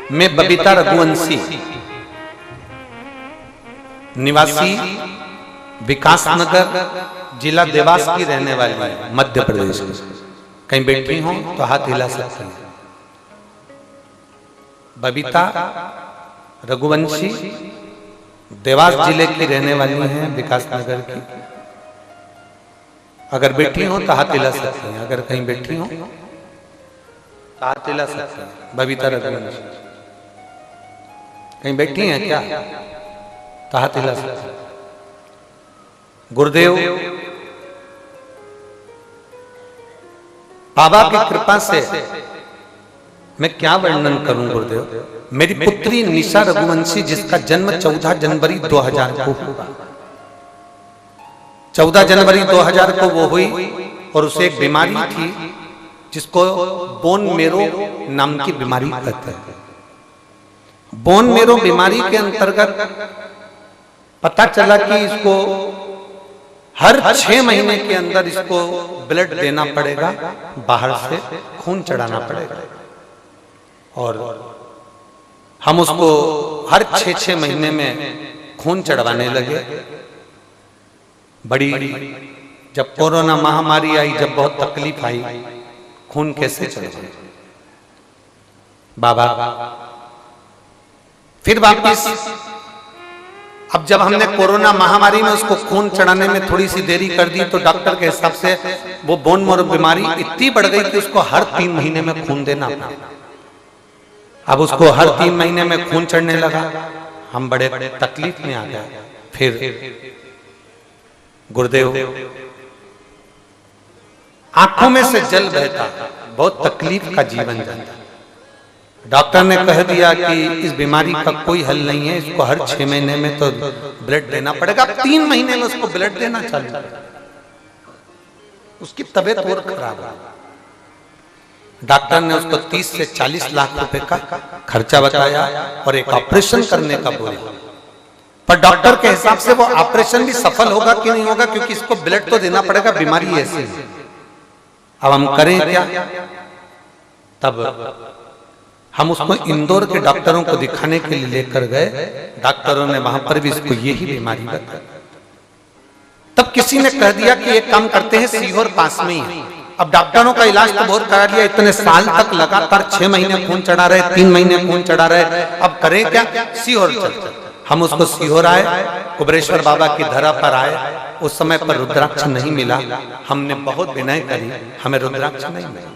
मैं बबीता रघुवंशी, निवासी विकासनगर, जिला देवास की रहने वाली है, मध्य प्रदेश में। कहीं बैठी हो तो हाथ हिला सकते हैं। बबीता रघुवंशी देवास जिले की रहने वाली है, विकासनगर की। अगर बैठी हो तो हाथ हिला सकते हैं, अगर कहीं बैठी हो तो हाथ हिला सकते हैं। बबीता रघुवंशी कहीं बैठी हैं क्या? तो हाथ हिला सकते हैं। गुरुदेव बाबा की कृपा से मैं क्या वर्णन करूं गुरुदेव। मेरी पुत्री निशा रघुवंशी, जिसका जन्म 14 जनवरी 2000 को हुआ, 14 जनवरी 2000 को वो हुई, और उसे एक बीमारी थी जिसको बोन मेरो नाम की बीमारी कहते हैं। बोन मेरो बीमारी के अंतर्गत पता चला कि इसको हर 6 महीने के अंदर इसको ब्लड देना पड़ेगा, बाहर से खून चढ़ाना पड़ेगा। और हम उसको हर 6 महीने में खून चढ़वाने लगे। बड़ी जब कोरोना महामारी आई, जब बहुत तकलीफ आई, खून कैसे चढ़ाए बाबा। फिर वापिस अब जब हमने कोरोना महामारी में उसको खून चढ़ाने में थोड़ी सी देरी कर दी, तो डॉक्टर के हिसाब से वो बोन मेरो बीमारी इतनी बढ़ गई कि उसको हर 3 महीने में खून देना पड़ा। अब उसको हर 3 महीने में खून चढ़ने लगा। हम बड़े तकलीफ में आ गए। फिर गुरुदेव आंखों में से जल बहता, बहुत तकलीफ का जीवन जाता। डॉक्टर ने कह दिया कि इस बीमारी का कोई हल नहीं है, इसको हर 6 महीने में तो ब्लड देना पड़ेगा। 3 महीने में उसको ब्लड देना चालू कर। उसकी तबीयत और खराब है। डॉक्टर ने उसको 30 से 40 लाख रुपए का खर्चा बताया और एक ऑपरेशन करने का बोला। पर डॉक्टर के हिसाब से वो ऑपरेशन भी सफल होगा कि नहीं होगा, क्योंकि इसको ब्लड तो देना पड़ेगा, बीमारी ऐसी है। अब हम करें क्या? तब हम उसको इंदौर के डॉक्टरों को दिखाने के लिए लेकर गए। डॉक्टरों ने वहां पर भी इसको यही बीमारी बताई। तब किसी ने कह दिया कि एक काम करते हैं, सीहोर पास में ही है। अब डॉक्टरों का इलाज तो बहुत करा लिया, इतने साल तक लगातार 6 महीने खून चढ़ा रहे, 3 महीने खून चढ़ा रहे। अब करें क्या? सीहोर चलते। हम उसको सीहोर आए, कुबरेश्वर बाबा की धरा पर आए। उस समय पर रुद्राक्ष नहीं मिला। हमने बहुत विनय करी, हमें रुद्राक्ष नहीं मिला।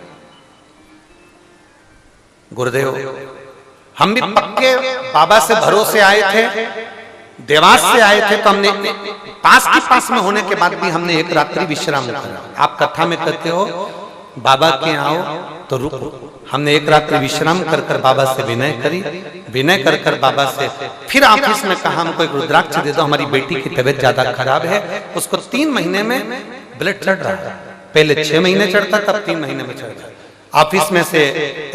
गुरुदेव हम भी पक्के बाबा से भरोसे आए थे, देवास से आए थे, तो हमने पास में होने के बाद भी हमने एक रात्रि विश्राम करा। आप कथा में कहते हो बाबा के आओ तो रुको। हमने एक रात्रि विश्राम कर बाबा से विनय करी। विनय कर बाबा से फिर ऑफिस में कहा हमको एक रुद्राक्ष दे दो, हमारी बेटी की तबीयत ज्यादा खराब है, उसको 3 महीने में ब्लड चढ़ रहा है। पहले 6 महीने चढ़ता, तब 3 महीने में चढ़ता। ऑफिस में से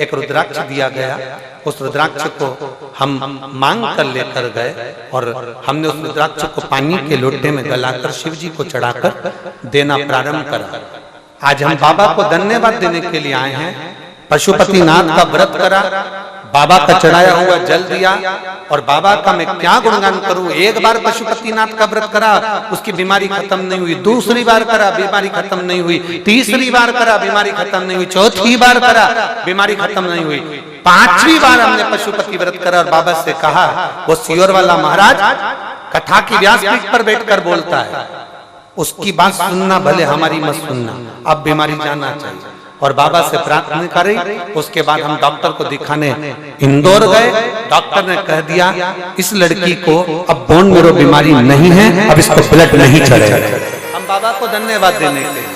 एक रुद्राक्ष दिया गया। उस रुद्राक्ष को हम मांग कर लेकर गए और हमने उस रुद्राक्ष को पानी के लोटे में गलाकर शिव जी को चढ़ाकर देना प्रारंभ करा। आज हम बाबा को धन्यवाद देने के लिए आए हैं। पशुपतिनाथ का व्रत करा, बाबा का चढ़ाया हुआ जल दिया, और बाबा का मैं क्या गुणगान करूं। एक बार पशुपतिनाथ का व्रत करा, उसकी बीमारी खत्म नहीं हुई। दूसरी बार करा, बीमारी खत्म नहीं हुई। तीसरी बार करा, बीमारी खत्म नहीं हुई। चौथी बार करा, बीमारी खत्म नहीं हुई। 5वीं बार हमने पशुपति व्रत करा और बाबा से कहा, वो सीहोर वाला महाराज कथा की व्यासपीठ पर बैठकर बोलता है, उसकी बात सुनना, भले हमारी मत सुनना, अब बीमारी जाना चाहिए। और बाबा से प्रार्थना करी। उसके बाद हम डॉक्टर को दिखाने इंदौर गए। डॉक्टर ने कह दिया इस लड़की को अब बोन मेरो बीमारी नहीं है, अब इसको ब्लड नहीं चढ़ेगा। हम बाबा को धन्यवाद देने के लिए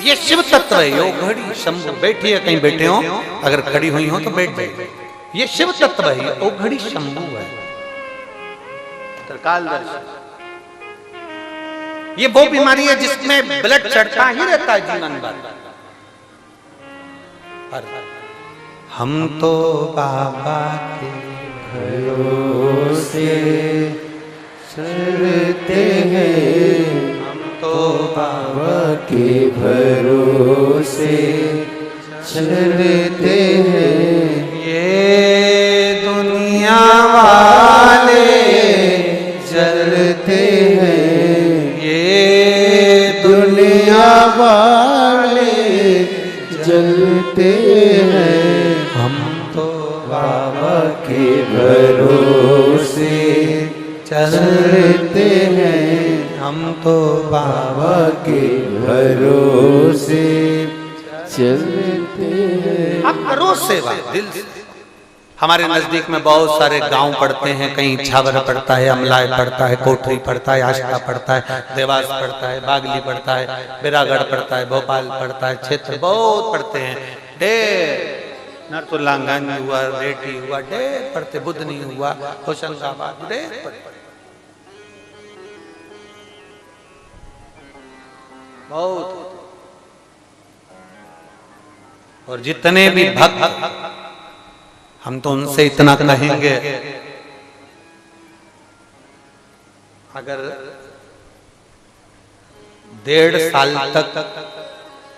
ये शिव तत्व है। यो घड़ी शंभु, बैठी है कहीं बैठे हो, अगर खड़ी हुई हो तो बैठ जाए। ये शिव तत्व है, ओ घड़ी शंभु है। त्रिकालदर्शी, ये वो बीमारी है जिसमें ब्लड चढ़ता ही रहता है जीवन भर। हम तो बाबा के भरोसे चलते हैं, हम तो बाबा के भरोसे चलते हैं। ये दुनिया वाले चलते हैं, ये दुनिया वाले जलते हैं। हम तो बाबा के भरोसे चलते हैं, हम तो बाबा के भरोसे चलते हैं। आप करो सेवा दिल से। हमारे नजदीक में बहुत सारे गांव पड़ते हैं, कहीं छावर पड़ता है, अमलाय पड़ता है, कोठरी पड़ता है, आष्टा पड़ता है, देवास पड़ता है, बागली पड़ता है, बिरागढ़ पड़ता है, भोपाल पड़ता है, क्षेत्र बहुत पड़ते हैं। ढेर नरतुल्लागंज हुआ, रेटी हुआ, ढेर पड़ते, बुधनी हुआ, होशंगाबाद, ढेर पड़ते बहुत। और जितने भी भक्त, हम तो उनसे इतना कहेंगे, अगर 1.5 साल तक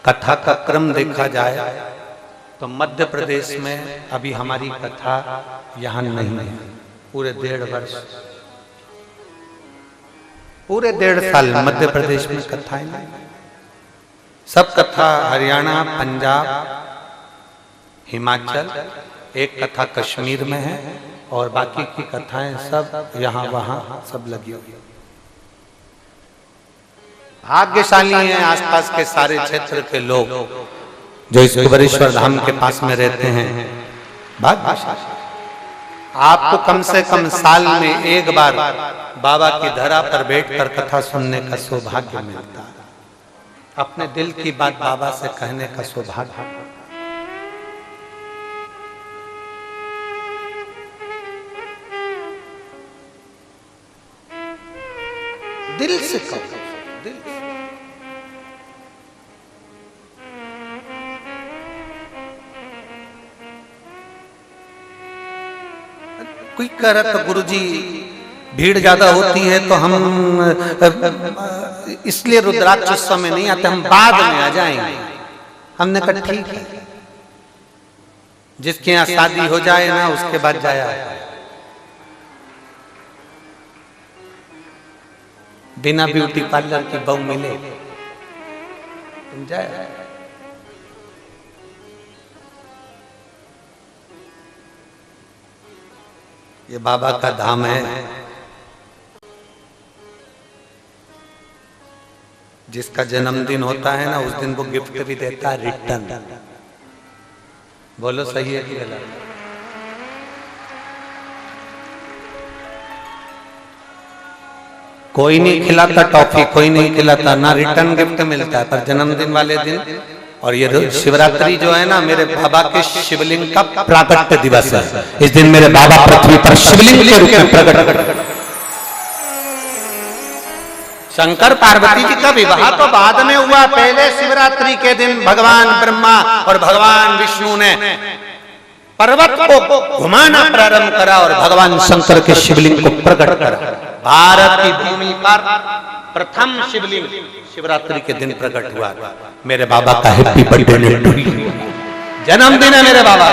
कथा का क्रम देखा जाए तो मध्य प्रदेश में अभी हमारी कथा यहाँ नहीं है। पूरे 1.5 वर्ष, पूरे 1.5 साल मध्य प्रदेश में कथाएं नहीं। सब कथा हरियाणा, पंजाब, हिमाचल, एक कथा कश्मीर में है और बाकी की कथाएं सब यहाँ वहाँ सब लगी हुई। भाग्यशाली हैं आसपास के सारे क्षेत्र के लोग जो इस कुबेरेश्वर धाम के पास में रहते हैं। भाग्यशाली। आपको कम से कम साल में एक बार बाबा की धरा पर बैठकर कथा सुनने का सौभाग्य मिलता है। अपने दिल की बात बाबा से कहने का सौभाग्य। दिल से कहो, दिल से। कोई कह रहा था गुरुजी भीड़ ज्यादा होती है तो हम इसलिए रुद्राक्ष उत्सव में नहीं आते, हम बाद में आ जाएंगे। हमने कहा ठीक है, जिसके यहाँ शादी हो जाए ना उसके बाद जाया। बिना ब्यूटी पार्लर की बहू मिले तुम जाए। ये बाबा का धाम है, जिसका जन्मदिन होता है ना उस दिन वो गिफ्ट भी देता है रिटर्न। बोलो सही है कि गलत? कोई नहीं खिलाता टॉफी, कोई नहीं खिलाता, ना रिटर्न गिफ्ट मिलता है, पर जन्मदिन वाले दिन। और ये शिवरात्रि जो है ना, मेरे बाबा के शिवलिंग का प्राकट्य दिवस है। इस दिन मेरे बाबा पृथ्वी पर शिवलिंग के रूप में प्रकट। शंकर पार्वती जी का विवाह तो बाद में हुआ, पहले शिवरात्रि के दिन भगवान ब्रह्मा और भगवान विष्णु ने पर्वत को घुमाना प्रारंभ करा और भगवान शंकर के शिवलिंग को प्रकट करा। भारत की भूमि पर प्रथम शिवलिंग शिवरात्रि के दिन प्रकट हुआ। मेरे बाबा का हैप्पी बर्थडे, जन्मदिन है मेरे बाबा।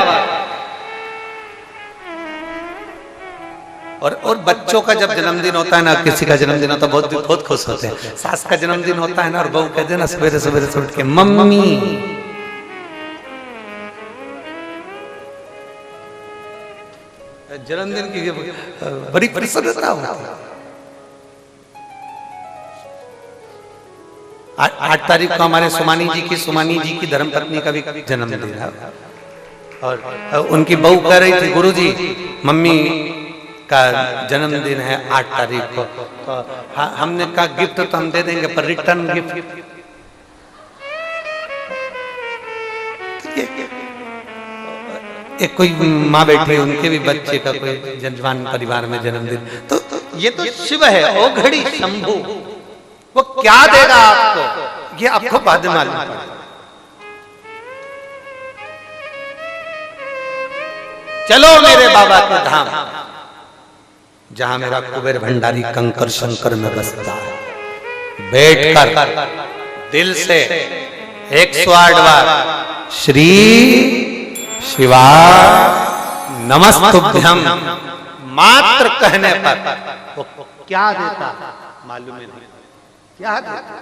और बच्चों का जब जन्मदिन होता है ना, किसी का जन्मदिन होता है बहुत खुश होते हैं। सास का जन्मदिन होता है ना और बहू कहते हैं ना सवेरे सवेरे से उठ के मम्मी, जन्मदिन की बड़ी प्रसन्नता होती है। 8 तारीख को हमारे सुमानी जी की धर्मपत्नी का भी जन्मदिन है। और उनकी बहू कह रही थी गुरुजी मम्मी का जन्मदिन है 8 तारीख को, तो हमने कहा गिफ्ट तो हम दे देंगे पर रिटर्न गिफ्ट। एक कोई माँ बैठी, उनके भी बच्चे का कोई जजमान परिवार में जन्मदिन, तो ये तो शिव है, ओ घड़ी शंभु, वो क्या देगा आपको, ये आपको बाद में मालूम पड़ेगा। चलो मेरे बाबा के धाम, जहां मेरा कुबेर भंडारी कंकर शंकर में बसता है, बैठकर दिल से 108 बार श्री शिवा नमस्तुभ्यम मात्र कहने पर वो क्या देता मालूम नहीं, क्या देता।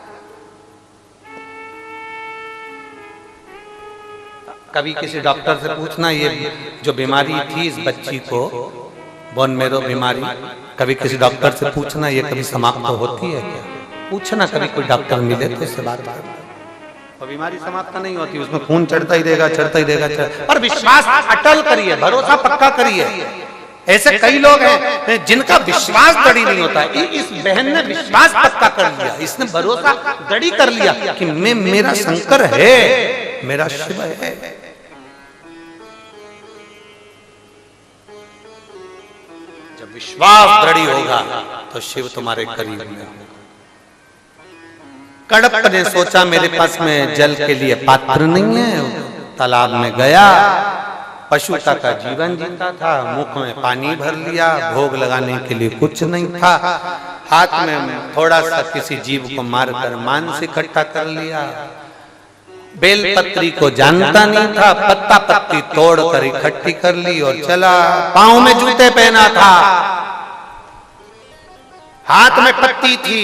कभी किसी डॉक्टर से पूछना, ये जो बीमारी थी इस बच्ची को, बोन मेरो बीमारी, कभी किसी डॉक्टर से पूछना ये कभी समाप्त होती है क्या, पूछना कभी कोई डॉक्टर मिले तो इससे बात करना। और बीमारी समाप्त नहीं होती, उसमें खून चढ़ता ही रहेगा, चढ़ता ही रहेगा, पर विश्वास अटल करिए, भरोसा पक्का करिए। ऐसे कई लोग हैं जिनका विश्वास दृढ़ नहीं होता। इस बहन ने विश्वास पक्का कर लिया, इसने भरोसा दृढ़ कर लिया कि मेरा शंकर है, मेरा शिव है। जब विश्वास दृढ़ होगा तो शिव तुम्हारे करीब में होगा। कड़प ने सोचा मेरे पास में जल के लिए पात्र नहीं है, तालाब में गया, पशुता का जीवन जीता था, मुख में पानी भर लिया, भोग लगाने के लिए कुछ नहीं था, हाथ में थोड़ा सा किसी जीव को मारकर मांस इकट्ठा कर लिया, बेलपत्री को जानता नहीं था, पत्ता पत्ती तोड़कर इकट्ठी कर ली और चला। पांव में जूते पहना था, हाथ में पत्ती थी,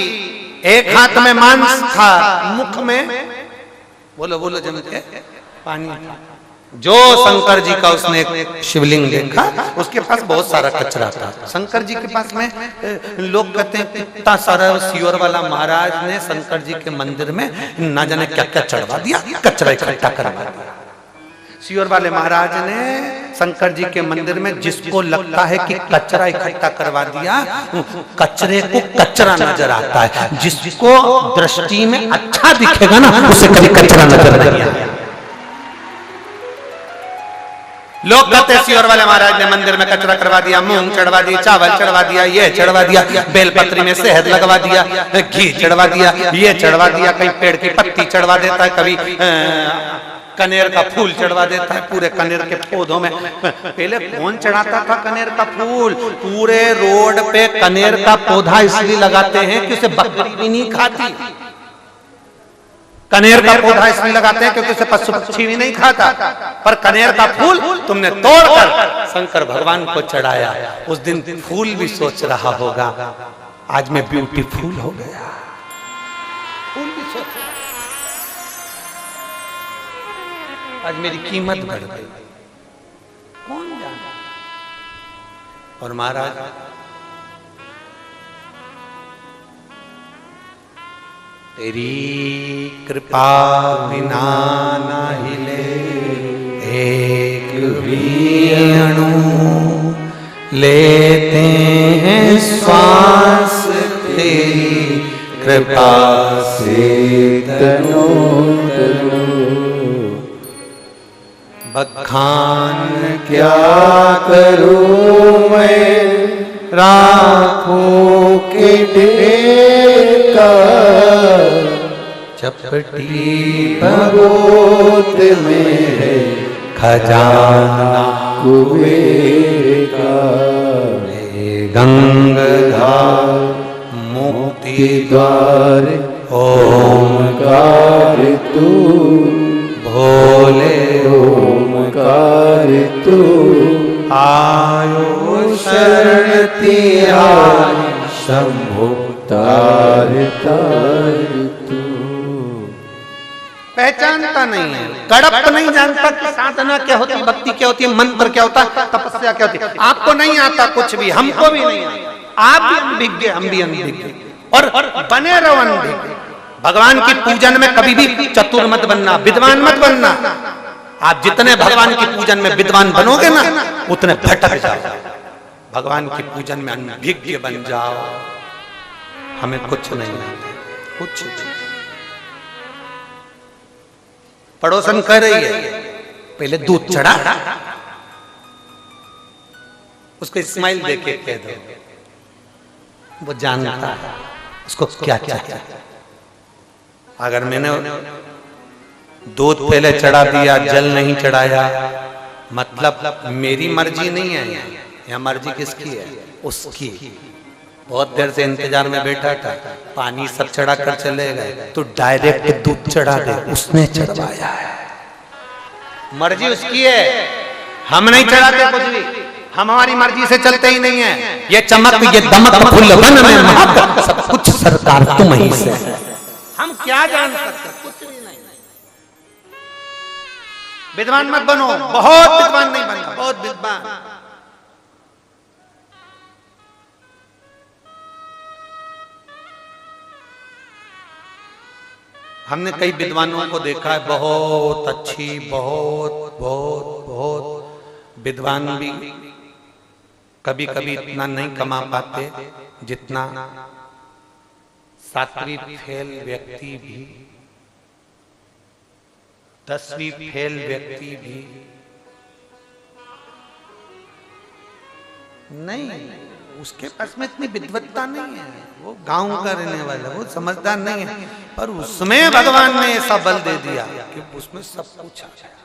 एक हाथ में मांस था, मुख में बोलो बोलो जम के पानी था। जो शंकर जी का उसने एक शिवलिंग देखा, उसके पास बहुत सारा कचरा था। शंकर जी के पास में लोग कहते हैं इतना सारा, सियोर वाला महाराज ने शंकर जी के मंदिर में ना जाने क्या क्या चढ़वा दिया, कचरा इकट्ठा करवा दिया। सियोर वाले महाराज ने शंकर जी के मंदिर में जिसको लगता है कि कचरा इकट्ठा करवा दिया, कचरे को कचरा नजर आता है, जिसको दृष्टि में अच्छा दिखेगा ना उसे कभी कचरा नजर नहीं आता। लोग कहते हैं सियोर वाले महाराज ने मंदिर में कचरा करवा दिया, मूंग चढ़वा दिया, चावल चढ़वा दिया, ये चढ़वा दिया, बेलपत्री में शहद लगवा दिया, घी चढ़वा दिया, ये चढ़वा दिया, कहीं पेड़ की पत्ती चढ़वा देता है, कभी कनेर का फूल चढ़वा देता है। पूरे कनेर के पौधों में पहले कौन चढ़ाता था कनेर का फूल? पूरे रोड पे कनेर का पौधा इसलिए लगाते हैं कि उसे बकरी भी नहीं खाती। कनेर का पौधा इसलिए लगाते हैं क्योंकि उसे पशु पक्षी भी नहीं खाता। पर कनेर का फूल तुमने तोड़कर शंकर भगवान को चढ़ाया। उस दिन फूल भी सोच रहा होगा आज मैं ब्यूटीफुल हो गया। फूल भी सोच रहा, आज मेरी कीमत बढ़ गई, कौन जाने। और महाराज तेरी कृपा बिना ना हिले एक भी अणु, लेते हैं श्वास तेरी कृपा से तनो तनो। बखान क्या करूं मैं राखों के ढेर का, चपटी भगोत में है खजाना कुबेर का। गंगाधार मुक्ति द्वार ओमकार तू, भोले ओमकार तू। आयो शरण तिहारी शंभो तार तार तू। पहचानता नहीं है, कड़प नहीं जानता कि साधना क्या होती है, भक्ति क्या होती है, मंत्र क्या होता है, तपस्या क्या होती है। आपको नहीं आता कुछ भी, हमको भी नहीं आता। आप भी अनभिज्ञ, हम भी अनभिज्ञ, और बने रहो अनभिज्ञ। भगवान की पूजन में कभी भी चतुर मत बनना, विद्वान मत बनना। आप जितने भगवान की पूजन में विद्वान बनोगे ना उतने भटक जाओ। भगवान की पूजन में अनभिज्ञ बन जाओ। हमें कुछ नहीं आता, कुछ नहीं। पड़ोसन कह रही है पहले दूध चढ़ा, उसको स्माइल देके कह दो, वो जानता है उसको क्या चाहिए। अगर मैंने दूध पहले चढ़ा दिया, जल नहीं चढ़ाया, मतलब मेरी मर्जी नहीं है, या मर्जी किसकी है? उसकी। बहुत देर से इंतजार में बैठा था, पानी सब चढ़ा कर चले गए, तो डायरेक्ट दूध चढ़ा दे, उसने चढ़वाया है, मर्जी उसकी है। हम नहीं चढ़ाते कुछ भी, हम हमारी मर्जी से चलते ही नहीं है। ये चमक, ये दमक, फूल वन में महक, सब कुछ सरकार तुम ही से। हम क्या जान सकते? कुछ भी नहीं। विद्वान मत बनो, बहुत विद्वान नहीं बनना, बहुत विद्वान। हमने कई विद्वानों को देखा है, बहुत अच्छी, बहुत बहुत बहुत विद्वान भी कभी कभी इतना नहीं कमा पाते जितना 7वीं फेल व्यक्ति भी, 10वीं फेल व्यक्ति भी नहीं, उसके पास में इतनी विद्वत्ता नहीं है, वो गांव का रहने वाला, वो समझदार नहीं है, पर उसमें भगवान ने ऐसा बल दे दिया कि उसमें सब कुछ आ गया।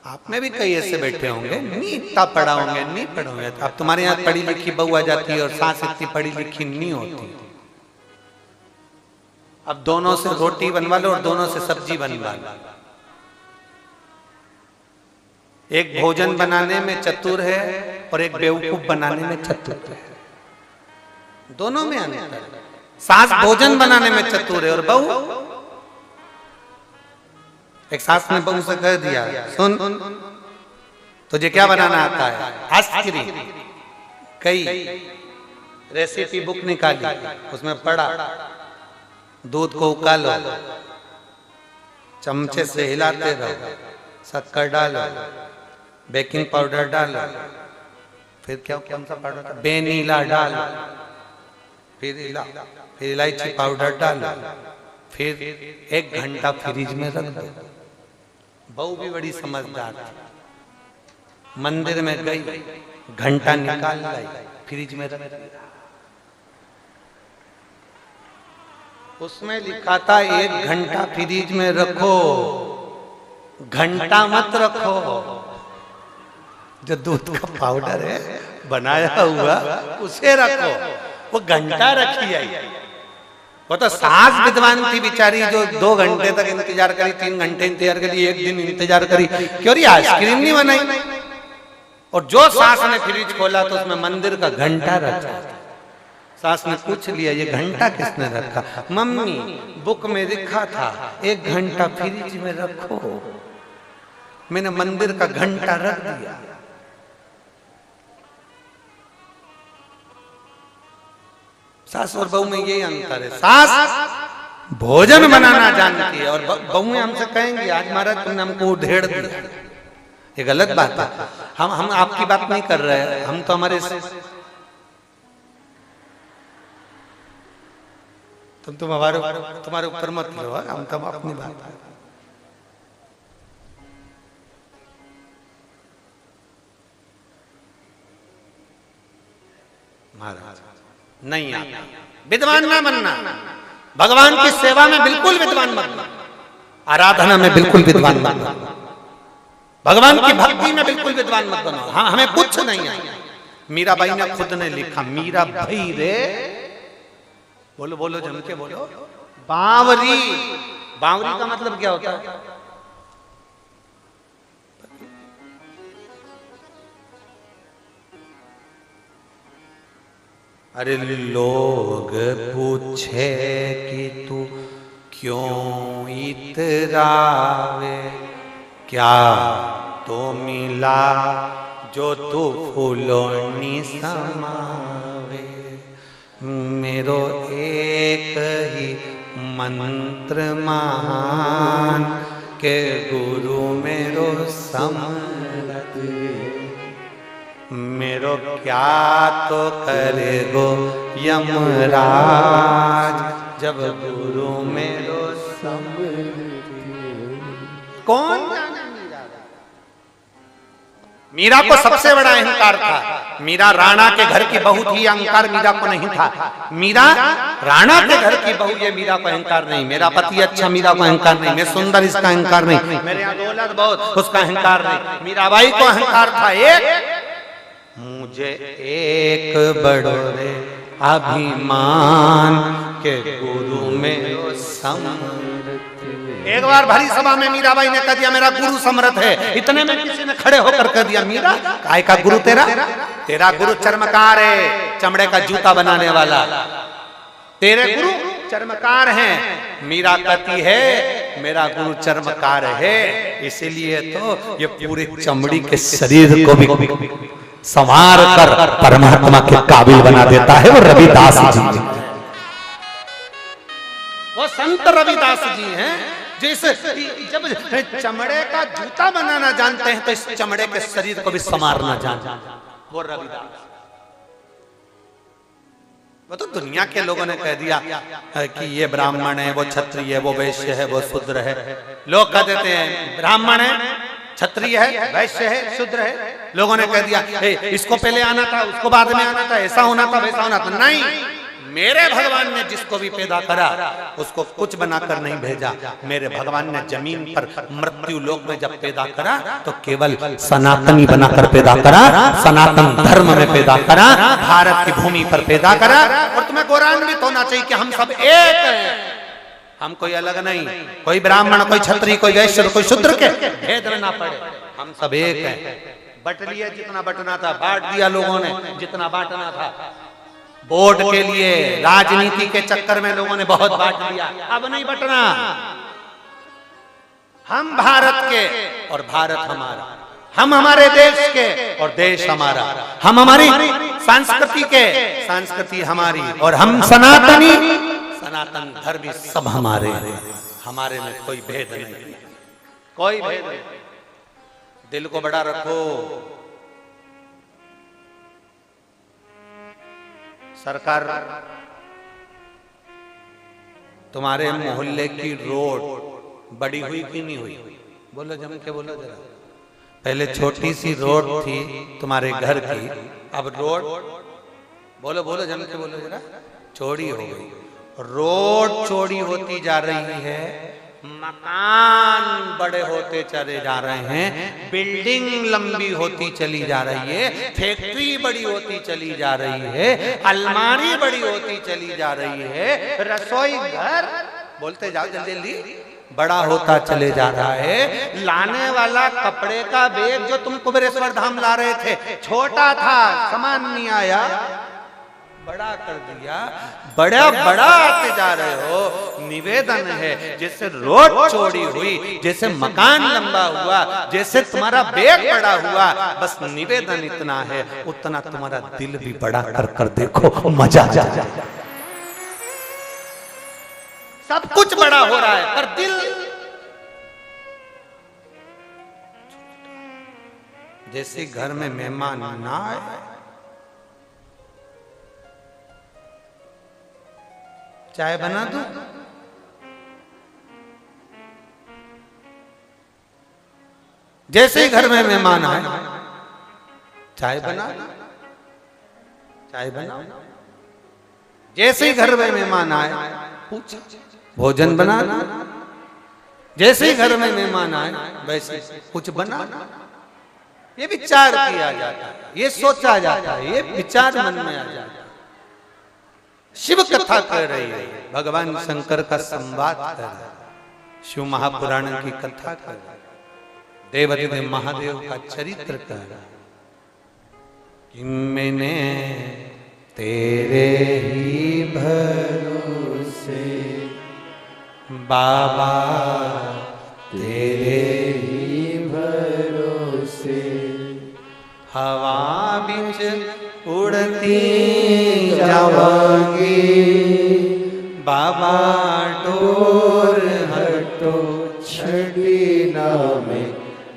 आपने भी कई ऐसे बैठे होंगे, नहीं इतना पढ़ा होंगे, नहीं पढ़े होंगे, अब तुम्हारे यहाँ पढ़ी लिखी बहू आ जाती है और सास इतनी पढ़ी लिखी नहीं होती। अब दोनों से रोटी बनवा लो और दोनों से सब्जी बनवा लो। एक भोजन बनाने में चतुर है और एक बेवकूफ बनाने में चतुर है, दोनों में अंतर है। सास भोजन बनाने में चतुर है और बहू, एक सास ने बहू से कह दिया, सुन तुझे क्या बनाना आता है? आइसक्रीम। कई रेसिपी बुक निकाली, उसमें पढ़ा, दूध को उकालो, चमचे से हिलाते रहो, शक्कर डालो, बेकिंग पाउडर डालो, फिर क्या कौन सा पाउडर था? वेनिला डालो, फिर इलायची पाउडर डालो, फिर 1 घंटा फ्रिज में रख दो। बहू भी बड़ी समझदार थी, मंदिर में गई, घंटा निकाल लाई, फ्रिज में रख दिया। उसमें लिखा था 1 घंटा फ्रिज में रखो, घंटा मत रखो। जो दूध का पाउडर है बनाया हुआ उसे रखो, वो घंटा रखी आई। वो तो सास विद्वान थी बेचारी, जो 2 घंटे तक इंतजार करी, 3 घंटे इंतजार करी, 1 दिन इंतजार करी, क्यों ये आइसक्रीम नहीं बनाई। और जो सास ने फ्रिज खोला तो उसमें मंदिर का घंटा रखा। सास ने पूछ लिया, ये घंटा किसने रखा? मम्मी, बुक में लिखा था 1 घंटा फ्रिज में रखो, मैंने मंदिर का घंटा रख दिया। सास और बहू में यही अंतर है, सास भोजन बनाना जानती है और बहू हमसे कहेंगी, आज महाराज तुमने हमको ढेड़ दिया, ये गलत बात है। हम आपकी बात नहीं कर रहे हैं, हम तो हमारे तुम्हारे ऊपर मत लो, हम तो अपनी बात है। महाराज नहीं आता, विद्वान ना बनना, भगवान की सेवा में बिल्कुल विद्वान मत बनना, आराधना में बिल्कुल विद्वान मत बनना, भगवान की भक्ति में बिल्कुल विद्वान मत बनो। हाँ, हमें कुछ नहीं है। मीराबाई ने खुद ने लिखा, मीरा भाई रे, बोलो बोलो जम के बोलो, बावरी। बावरी का मतलब क्या होता है? अरे लोग पूछे कि तू क्यों इतरावे, क्या तो मिला जो तू फूलों समावे। मेरो एक ही मंत्र महान, के गुरु मेरो समरत। मेरो क्या तो करे गो यमराज, जब गुरु मेरो समरत। कौन जाने मीरा को सबसे बड़ा अहंकार था। मीरा राणा के घर की बहू थी, अहंकार मीरा को नहीं था। मीरा राणा के घर की बहू, ये मीरा को अहंकार नहीं। मेरा पति अच्छा, मीरा को अहंकार नहीं। मैं सुंदर, इसका अहंकार नहीं। मेरे यहाँ दौलत बहुत, उसका अहंकार नहीं। मीराबाई को अहंकार था एक, मुझे एक बड़ोरे अभिमान के गुरु में समर्थ। एक बार भरी सभा में मीराबाई ने कह दिया मेरा गुरु समर्थ है। इतने में किसी ने खड़े होकर कह दिया मीरा काय का गुरु तेरा? तेरा गुरु चर्मकार है, चमड़े का जूता बनाने वाला। तेरे गुरु चर्मकार हैं। मीरा कहती है मेरा गुरु चर्मकार है, इसीलिए तो ये पूरे चमड़ी के शरीर को भी संवार कर परमात्मा के काबिल बना देता है। वो रविदास जी, वो संत रविदास जी हैं। जैसे जब चमड़े का जूता बनाना जानते हैं तो इस चमड़े के शरीर को भी संवारना जानते हैं, वो रविदास। वो तो दुनिया के लोगों ने कह दिया कि ये ब्राह्मण है, वो क्षत्रिय है, वो वैश्य है, वो शूद्र है। लोग कह देते हैं ब्राह्मण है, क्षत्रिय है, वैश्य है, शूद्र है। लोगों ने कह दिया इसको पहले आना था, उसको बाद में आना था, ऐसा होना था, वैसा होना था। नहीं, मेरे भगवान ने जिसको भी पैदा करा उसको कुछ बनाकर नहीं भेजा। मेरे भगवान ने जमीन पर मृत्यु लोक में जब पैदा करा तो केवल सनातनी बनाकर पैदा करा, सनातन धर्म में पैदा करा, भारत की भूमि पर पैदा करा। और तुम्हें गौरवान्वित होना चाहिए कि हम सब एक हैं, हम कोई अलग नहीं। कोई ब्राह्मण, कोई क्षत्रिय, कोई वैश्य, कोई शूद्र के भेद में ना पड़े। हम सब एक हैं। बट लिया जितना बटना था, बांट दिया लोगों ने जितना बांटना था। वोट के लिए, राजनीति के चक्कर में लोगों ने बहुत बांट दिया। अब नहीं बटना। हम भारत के और भारत हमारा, हम हमारे देश के और देश हमारा, हम हमारी संस्कृति के, संस्कृति हमारी, और हम सनातनी, सनातन धर्मी सब हमारे। हमारे में कोई भेद नहीं, कोई भेद नहीं। दिल को बड़ा रखो। सरकार तुम्हारे मोहल्ले की रोड बड़ी हुई कि नहीं हुई? बोलो जम के बोलो जरा। पहले छोटी सी रोड थी तुम्हारे घर की, अब रोड, बोलो बोलो जम के बोलो जरा, चौड़ी हो गई। रोड चौड़ी होती जा रही है, मकान बड़े होते चले जा रहे हैं, बिल्डिंग लंबी होती चली जा रही है, फैक्ट्री बड़ी होती चली जा रही है, अलमारी बड़ी होती चली जा रही है, रसोई घर, बोलते जाओ जल्दी जल्दी, बड़ा होता चले जा रहा है। लाने वाला कपड़े का बैग जो तुम कुबेरेश्वर धाम ला रहे थे छोटा था, सामान नहीं आया, बड़ा कर दिया, बड़ा बड़ा आते जा रहे हो। निवेदन है, जैसे रोड चौड़ी हुई, जैसे मकान लंबा हुआ, जैसे तुम्हारा बैग बड़ा हुआ, बस निवेदन इतना है, उतना तुम्हारा दिल भी बड़ा कर देखो, मजा आ जाए। सब कुछ बड़ा हो रहा है पर दिल, जैसे घर में मेहमान ना आए, चाय बना दूं? जैसे ही घर में मेहमान आए, चाय बना, चाय बना। जैसे ही घर में मेहमान आए, पूछ भोजन बना। जैसे ही घर में मेहमान आए, वैसे कुछ बना। ये विचार किया जाता है, ये सोचा जाता है, ये विचार मन में आ जाता है। शिव कथा कर रही है, भगवान शंकर का संवाद कर रहा है, शिव महापुराण की कथा कर रहा है, देवाधिदेव महादेव का चरित्र कर रहा है कि मैंने तेरे ही भरोसे बाबा, तेरे ही भरोसे हवा बिच उड़ती जावांगी, बाबा डोर हटो छड़ी नामे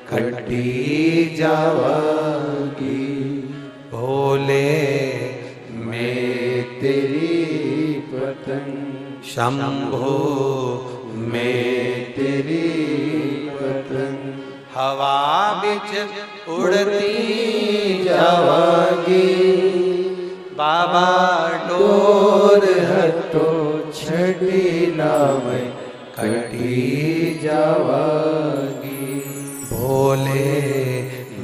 कटी जावांगी, भोले मैं तेरी पतंग, शंभो मैं तेरी पतंग, हवा बिच उड़ती जावागी बाबा डोर हटो छड़ी नाम कटी जावागी भोले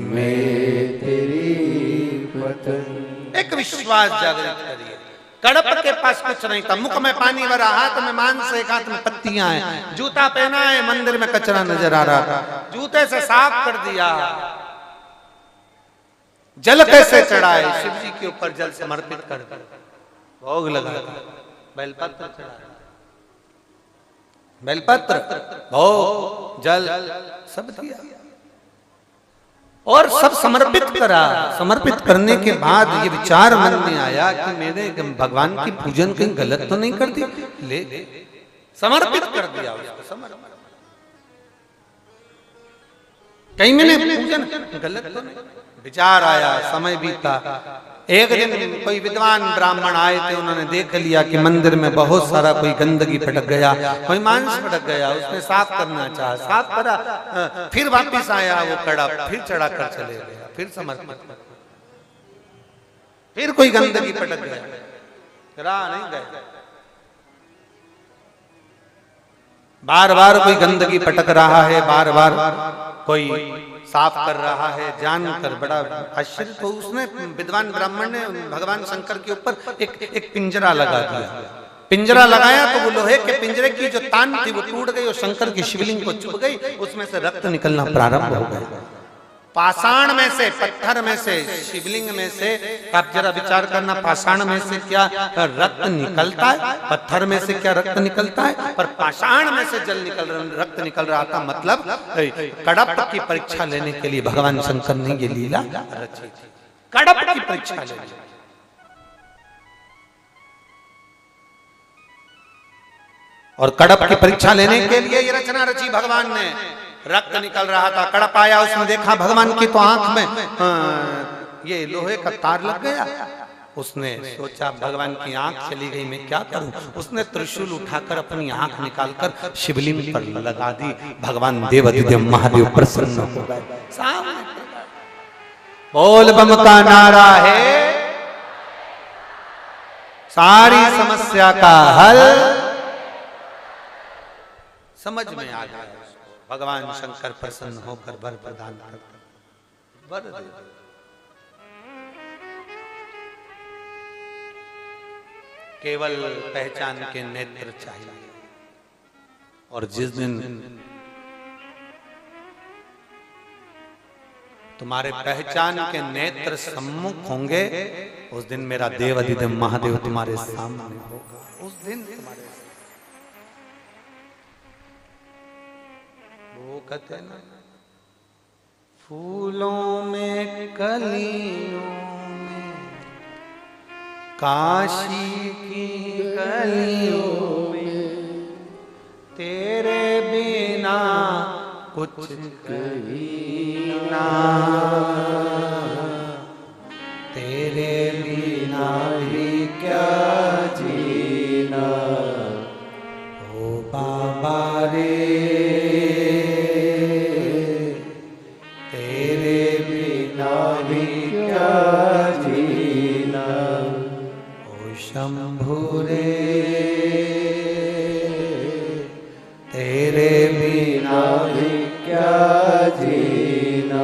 मैं तेरी पतंग। एक विश्वास जागृत करिए। कड़प के पास कुछ नहीं था, मुख में पानी भरा, हाथ में मांस, एक हाथ में पत्तियां हैं, जूता पहना है, मंदिर में कचरा नजर आ रहा था, जूते से साफ कर दिया। जल कैसे चढ़ाए? शिव जी के ऊपर जल समर्पित कर भोग लगा, बेलपत्र चढ़ाया, बेलपत्र भोग जल सब दिया और सब समर्पित करा। समर्पित करने के बाद ये विचार मन में आया कि मेरे भगवान की पूजन कहीं गलत तो नहीं कर दी, ले समर्पित कर दिया उसको, समर्पित। कहीं मैंने पूजन गलत तो नहीं। विचार आया, समय बीता। एक दिन कोई विद्वान ब्राह्मण आए थे, उन्होंने देख लिया कि मंदिर में बहुत सारा कोई गंदगी पटक गया, कोई मांस पटक गया, उसने साफ करना चाहा, साफ करा, फिर वापस आया वो कड़ा, फिर चढ़ा कर चले गया, फिर समर्पित, फिर कोई गंदगी पटक गया, रहा नहीं गए। बार बार कोई गंदगी पटक रहा है, बार बार कोई साफ कर रहा है, जानकर बड़ा आश्चर्य। तो उसने विद्वान ब्राह्मण ने भगवान शंकर के ऊपर एक पिंजरा लगा दिया। पिंजरा लगाया तो वो लोहे के पिंजरे की जो तान थी वो टूट गई और शंकर की शिवलिंग को चुभ गई, उसमें से रक्त निकलना प्रारंभ हो गया। पाषाण में से, पत्थर में से, शिवलिंग में से, आप जरा विचार करना, पाषाण में से क्या रक्त निकलता है, पत्थर में से क्या रक्त निकलता है, पर पाषाण में से जल निकल रहा, रक्त निकल रहा था। मतलब कड़प की परीक्षा लेने के लिए भगवान शंकर ने ये लीला रची थी, कड़प की परीक्षा लेने। और कड़प की परीक्षा लेने के लिए ये रचना रची भगवान ने। रक्त निकल रहा था, कड़प आया, उसने देखा भगवान की तो आंख में ये लोहे का तार लग गया। उसने सोचा भगवान की आंख चली गई, मैं क्या करूं। उसने त्रिशूल उठाकर अपनी आंख निकालकर शिवलिंग पर लगा दी। भगवान देवाधिदेव महादेव प्रसन्न हो गए। बोल बम का नारा है, सारी समस्या का हल समझ में आ गया। भगवान शंकर प्रसन्न होकर वर प्रदान करते, वर दे। केवल पहचान के नेत्र चाहिए। और जिस दिन तुम्हारे पहचान के नेत्र सम्मुख होंगे, उस दिन मेरा देवाधिदेव महादेव तुम्हारे सामने होगा। उस दिन तुम्हारे वो कहते हैं ना, फूलों में कलियों में, काशी की गलियों में, तेरे बिना कुछ कहीं ना, तेरे बिना भी क्या जीना, ओ बाबा रे, शंभु रे, तेरे बिना भी क्या जीना।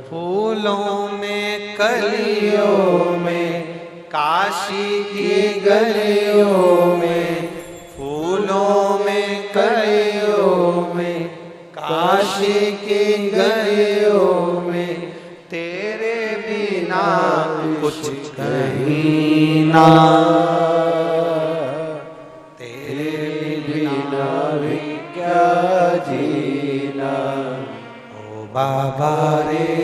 फूलों में कलियों में, काशी की गलियों में, फूलों में कलियों में, काशी की गलियों में, तेरे बिना कुछ कहीं ना, तेरे बिना भी क्या जीना, ओ बाबा रे,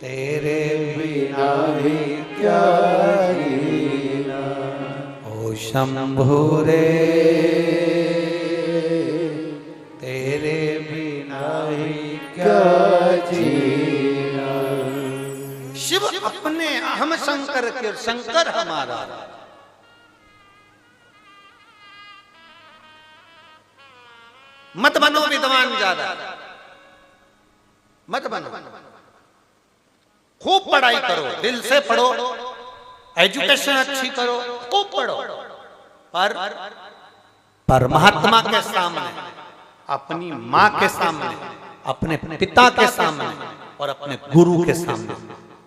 तेरे बिना भी क्या जीना, ओ शंभु रे, तेरे बिना भी क्या जीना। शिव अपने हम शंकर के, शंकर हमारा। मत बनो विद्वान ज्यादा, मत बनो। खूब पढ़ाई करो, दिल से पढ़ो, एजुकेशन अच्छी करो, खूब पढ़ो, पर परमात्मा के सामने, अपनी माँ के सामने, अपने पिता के सामने और अपने गुरु के सामने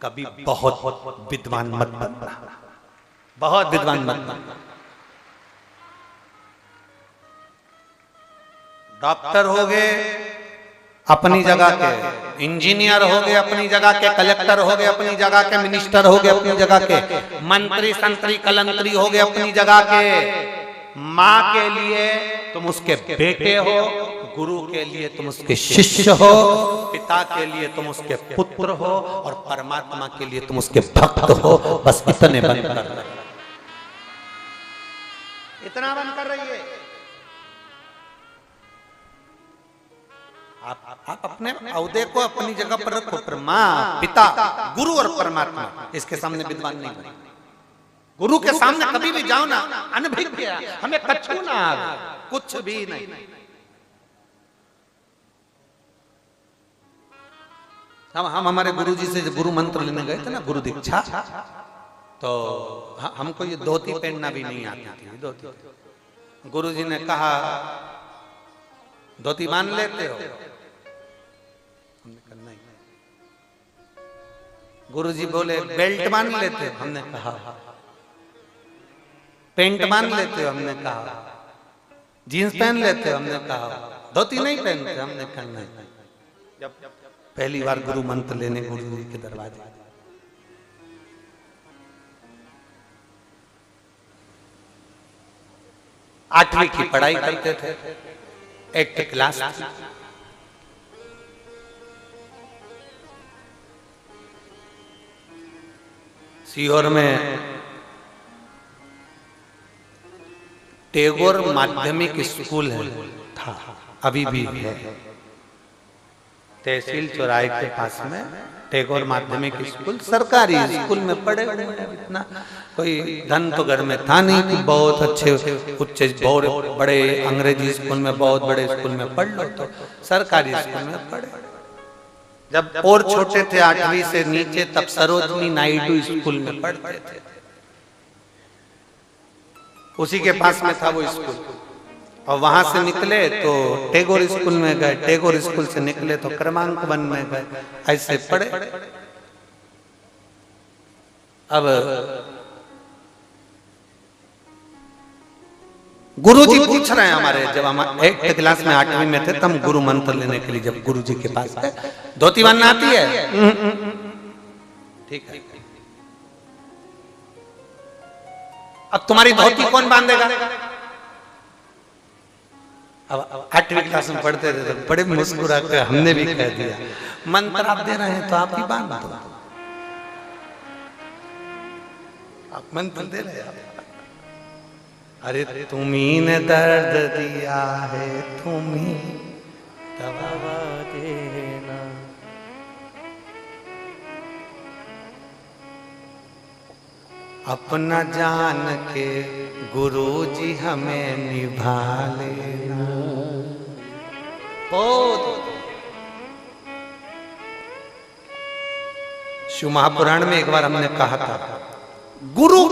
कभी बहुत विद्वान मत बनना, बहुत विद्वान मत बनना। डॉक्टर हो गए अपनी जगह के, इंजीनियर हो गए अपनी जगह के, कलेक्टर हो गए अपनी जगह के, मिनिस्टर हो गए अपनी जगह के, मंत्री संतरी कलंतरी हो गए अपनी जगह के। माँ के लिए तुम उसके बेटे हो, गुरु के लिए तुम उसके शिष्य हो, पिता के लिए तुम उसके पुत्र हो और परमात्मा के लिए तुम उसके भक्त हो। बस इतने बन कर, इतना बन कर रहिए। आप अपने औहदे को अपनी जगह पर रखो, पर माँ, पिता, गुरु और परमात्मा इसके सामने विद्वान नहीं बने। गुरु के सामने कभी भी जाओ ना, अनभिज्ञ, हमें कछु ना आवे, कुछ भी नहीं। हम हमारे गुरु जी से गुरु मंत्र लेने गए थे ना, गुरु दीक्षा, तो हमको ये धोती पहनना भी नहीं आती थी। धोती गुरु जी ने कहा धोती बांध लेते हो? हमने कहा नहीं। गुरु जी बोले बेल्ट बांध लेते हो? हमने कहा। पेंट बांध लेते हो? हमने कहा। जीन्स पहन लेते हो? हमने कहा। धोती नहीं पहनते? हमने कहा नहीं। जब पहली बार गुरु मंत्र लेने गुरु जी के दरवाजे, आठवीं की पढ़ाई करते थे, 8th क्लास थी। सीहोर में टैगोर माध्यमिक स्कूल है, था, अभी भी है, तहसील चौराहे के पास में टैगोर माध्यमिक स्कूल, सरकारी स्कूल में पढ़े हुए हैं। इतना कोई धन तो घर में था नहीं कि बहुत अच्छे उच्च बहुत बड़े अंग्रेजी स्कूल में, बहुत बड़े स्कूल में पढ़ लो, तो सरकारी स्कूल में पढ़े। जब और छोटे थे 8वीं से नीचे, तब सरोजनी नायडू स्कूल में पढ़ते थे, उसी के पास में था वो स्कूल। और वहां से निकले तो टैगोर स्कूल में गए, टैगोर स्कूल से निकले तो क्रमांक 1 में गए, ऐसे पढ़े। अब गुरुजी पूछ रहे हैं हमारे, जब हम 8th क्लास में 8वीं में थे, तब हम गुरु मंत्र लेने के लिए जब गुरुजी के पास गए, धोती बांधना आती है? ठीक है। अब तुम्हारी धोती कौन बांधेगा? अब 8वीं क्लास में पढ़ते थे तो बड़े मुस्कुरा कर हमने भी कह दिया, मंत्र आप दे रहे हैं तो आप ही बांध दो। आप मंत्र दे रहे हैं, अरे तुम्ही ने दर्द दिया है, तुम्ही दवा देना। अपना जान के गुरुजी हमें निभा लेना। शिव महापुराण में एक बार हमने कहा था, गुरु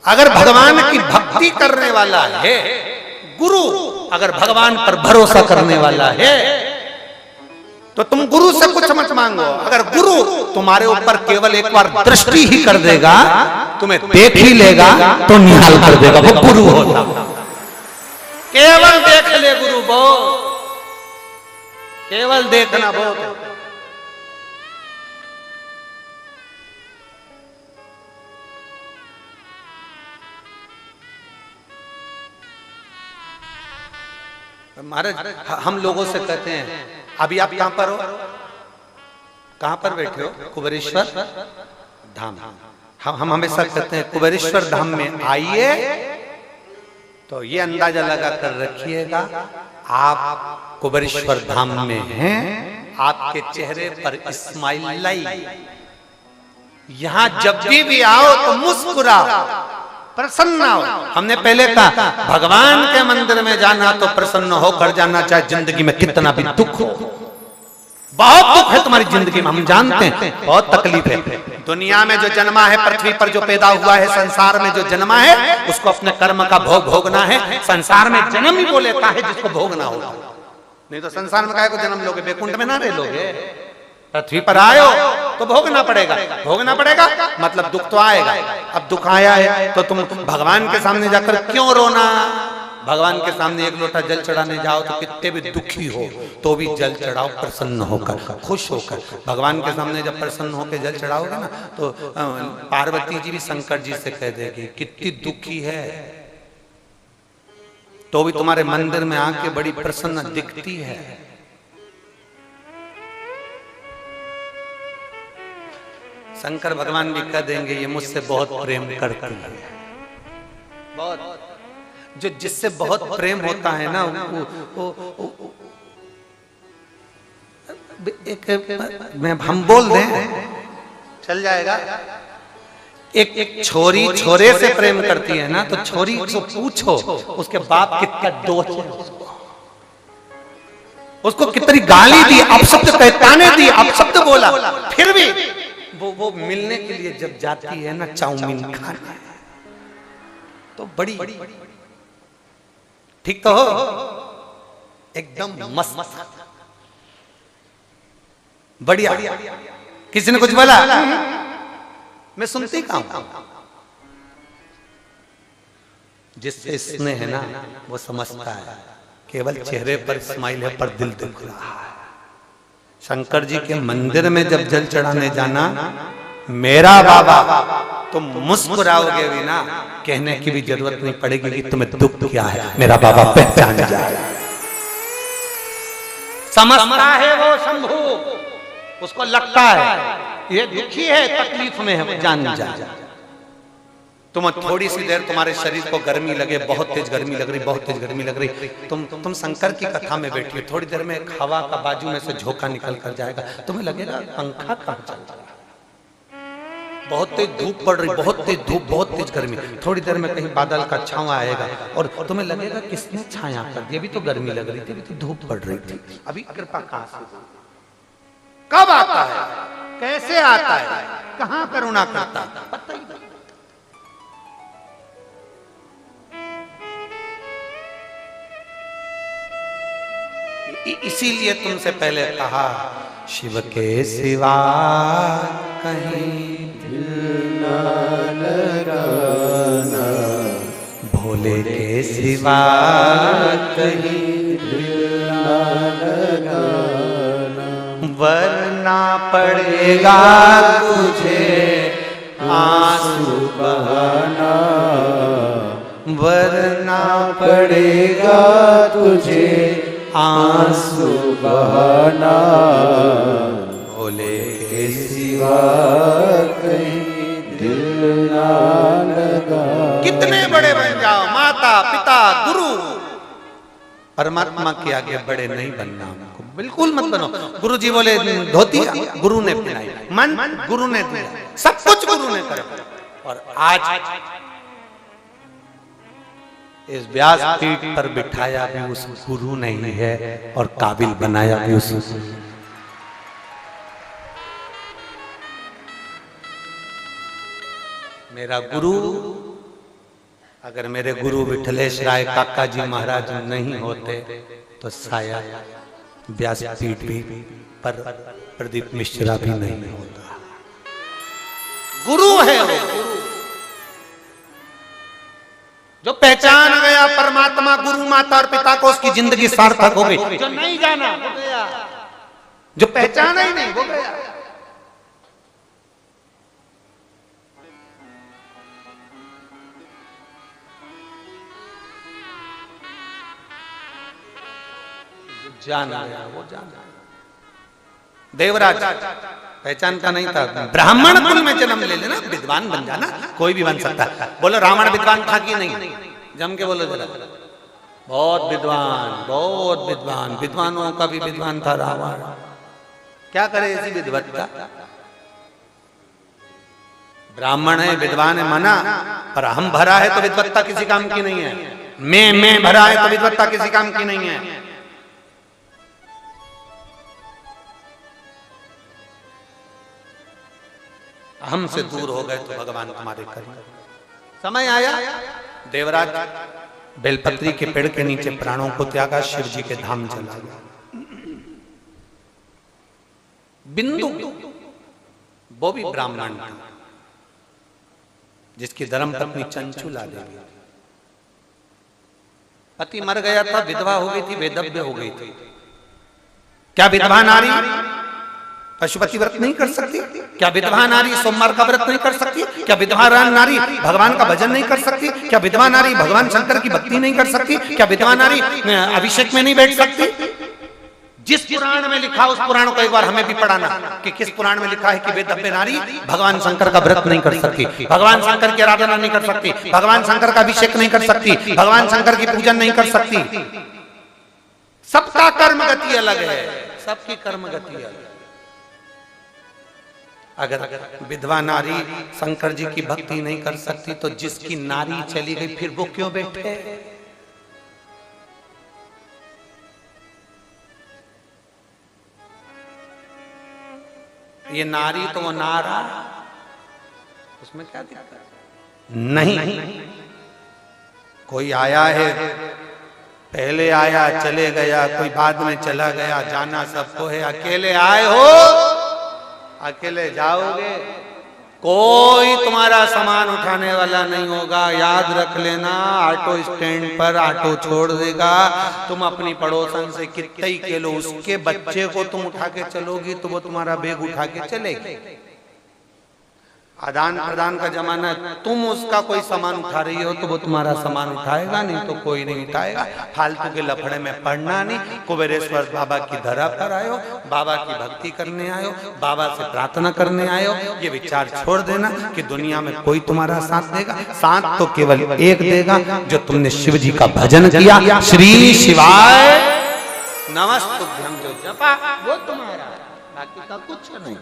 अगर भगवान की भक्ति करने वाला है, गुरु अगर भगवान पर भरोसा करने वाला है, तो तुम गुरु से कुछ मत मांगो। अगर गुरु तुम्हारे ऊपर केवल एक बार दृष्टि ही कर देगा, तुम्हें देख ही लेगा, तो निहाल कर देगा, वो गुरु होता। केवल देख ले गुरु, बहुत, केवल देखना बहुत। महाराज हम लोगों से कहते हैं, अभी आप कहां पर हो? कहां पर बैठे हो? कुबेरेश्वर धाम। हम हमेशा कहते हैं कुबेरेश्वर धाम में आइए, तो ये अंदाजा लगा कर रखिएगा आप कुबेरेश्वर धाम में हैं, आपके चेहरे पर स्माइल लाई। यहां जब भी आओ तो मुस्कुराओ, प्रसन्न हो। हमने पहले कहा भगवान के मंदिर में जाना तो प्रसन्न होकर जाना, चाहे जिंदगी में कितना भी दुख हो। बहुत दुख है तुम्हारी जिंदगी में, हम जानते हैं, बहुत तकलीफ है। दुनिया में जो जन्मा है, पृथ्वी पर जो पैदा हुआ है, संसार में जो जन्मा है, उसको अपने कर्म का भोग भोगना है। संसार में जन्म ही वो लेता है जिसको भोगना होगा, नहीं तो संसार में काहे को जन्म लोगे, बैकुंठ में ना रह लोगे। पृथ्वी पर आए हो तो भोगना पड़ेगा, भोगना पड़ेगा मतलब दुख तो आएगा। अब दुख आया है तो तुम भगवान के सामने जाकर क्यों रोना? भगवान के सामने एक लोटा जल चढ़ाने जाओ तो कितने भी दुखी हो तो भी जल चढ़ाओ प्रसन्न होकर, खुश होकर। भगवान के सामने जब प्रसन्न होकर जल चढ़ाओगे ना तो पार्वती जी भी शंकर जी से कह देगी कितनी दुखी है तो भी तुम्हारे मंदिर में आके बड़ी प्रसन्न दिखती है। शंकर भगवान भी कह देंगे ये मुझसे बहुत प्रेम करती है। बहुत जो जिससे बहुत प्रेम होता है ना हम बोल दें चल जाएगा। एक छोरी छोरे से प्रेम करती है ना तो छोरी को पूछो उसके बाप कितना दोष है, उसको कितनी गाली दी, अपशब्द पहचाने दी, अपशब्द बोला, फिर भी वो मिलने के लिए जब जाती है ना चाउमीन खाने तो बड़ी ठीक तो हो, एकदम मस्त बढ़िया। किसी ने कुछ बोला मैं सुनती कहां हूं। जिससे स्नेह है ना वो समझता है, केवल चेहरे पर स्माइल है पर दिल दुख रहा है। शंकर जी के मंदिर में जब जल चढ़ाने जाना मेरा बाबा तुम मुस्कुराओगे भी ना, कहने की भी जरूरत नहीं पड़ेगी कि तुम्हें दुख क्या है, मेरा बाबा पहचान जाए। समझता है वो शंभू, उसको लगता है ये दुखी है, तकलीफ में है, जान जाए। तुम थोड़ी सी देर तुम्हारे शरीर को गर्मी लगे, बहुत तेज गर्मी लग रही, बहुत तेज गर्मी लग रही, तुम शंकर की कथा में बैठी, थोड़ी देर में एक हवा का बाजू में से झोंका निकल कर जाएगा, तुम्हें लगेगा पंखा कहां चल रहा है, बहुत तेज धूप पड़ रही, बहुत तेज धूप, बहुत तेज गर्मी, थोड़ी देर में कहीं बादल का छांव आएगा और तुम्हें लगेगा किसने छाया कर दिया, अभी तो गर्मी लग रही थी, अभी तो धूप पड़ रही थी, अभी कृपा कहां से, कब आता है, कैसे आता है, कहां करुणा करता है, पता ही नहीं। इसीलिए तुमसे पहले कहा शिव के सिवा कहीं दिल ना लगाना, भोले के सिवा कहीं दिल ना लगाना, वरना पड़ेगा तुझे आंसू बहाना, वरना पड़ेगा तुझे आंसू बहाना, भोले के सिवा कहीं दिल ना लगा। कितने बड़े बन जाओ, माता पिता गुरु, परमात्मा के आगे बड़े नहीं बनना हमको, बिल्कुल मत बनो। गुरु जी बोले धोती गुरु ने पहनाई, मन गुरु ने दिया, सब कुछ गुरु ने करा। और आज इस व्यास पीठ पर बिठाया भी उस गुरु नहीं है और काबिल बनाया भी उस मेरा गुरु। अगर मेरे गुरु विठलेश राय काका जी महाराज नहीं होते तो शायद व्यास पीठ भी पर प्रदीप मिश्रा भी नहीं होता। गुरु है वो, गुरु जो पहचान गया परमात्मा गुरु माता और पिता को, उसकी जिंदगी सार्थक हो गई। जो नहीं जाना हो गया, जो पहचाना ही नहीं हो गया। जान गया वो जान। देवराज पहचान का नहीं था, ब्राह्मण कुल में जन्म ले लेना, विद्वान बन जाना, कोई भी बन सकता है। बोलो रावण विद्वान था कि नहीं, जम के बोलो जरा। बहुत विद्वान, बहुत विद्वान, विद्वानों का भी विद्वान था रावण। क्या करे ऐसी विद्वत्ता, ब्राह्मण है विद्वान है मना, पर हम भरा है तो विद्वत्ता किसी काम की नहीं है। मैं भरा है तो विद्वत्ता किसी काम की नहीं है। हमसे दूर हो गए तो भगवान तुम्हारे करेंगे। समय आया, देवराज बेलपत्री के पेड़ के नीचे प्राणों को त्यागा, शिव जी के धाम चला गया। बिंदु वो भी ब्राह्मण था, जिसकी धर्म पत्नी चंचुला देवी, पति मर गया था, विधवा हो गई थी, वेदव्य हो गई थी। क्या विधवा नारी पशुपति व्रत नहीं कर सकती? क्या विधवा नारी सोमवार का व्रत नहीं कर सकती? क्या विधवा नारी भगवान का भजन नहीं कर सकती? क्या विधवा नारी भगवान शंकर की भक्ति नहीं कर सकती? क्या विधवा नारी अभिषेक में नहीं बैठ सकती? जिस पुराण में लिखा उस पुराण को एक बार हमें भी पढ़ाना कि किस पुराण में लिखा है कि वेदव्य नारी भगवान शंकर का व्रत नहीं कर सकती, भगवान शंकर की आराधना नहीं कर सकती, भगवान शंकर का अभिषेक नहीं कर सकती, भगवान शंकर की पूजन नहीं कर सकती। सबका कर्म गति अलग है, सबकी कर्म गति अलग है। अगर विधवा नारी शंकर जी की भक्ति नहीं कर सकती तो जिसकी नारी चली गई फिर वो क्यों बैठे? ये नारी तो वो नारा, उसमें क्या दिक्कत? नहीं, कोई आया है, पहले आया चले गया, कोई बाद में चला गया, जाना सबको है। अकेले आए हो, अकेले जाओगे, कोई तुम्हारा सामान उठाने वाला नहीं होगा। याद रख लेना, ऑटो स्टैंड पर ऑटो छोड़ देगा, तुम अपनी पड़ोसन से कितने ही के लो, उसके बच्चे को तुम उठा के चलोगी तो वो तुम्हारा बैग उठा के चलेगी। आदान प्रदान का जमाना है, तुम उसका कोई सामान उठा रही हो तो वो तुम्हारा सामान उठाएगा, नहीं तो कोई नहीं उठाएगा। फालतू के लफड़े में पड़ना नहीं। कुबेरेश्वर बाबा की धरा पर आयो, बाबा की भक्ति करने आयो, बाबा से प्रार्थना करने आयो, ये विचार छोड़ देना कि दुनिया में कोई तुम्हारा साथ देगा। साथ तो केवल एक देगा, जो तुमने शिव जी का भजन किया, श्री शिवाय नमस्तुभ्यं जो जपा, वो तुम्हारा, बाकी का कुछ नहीं।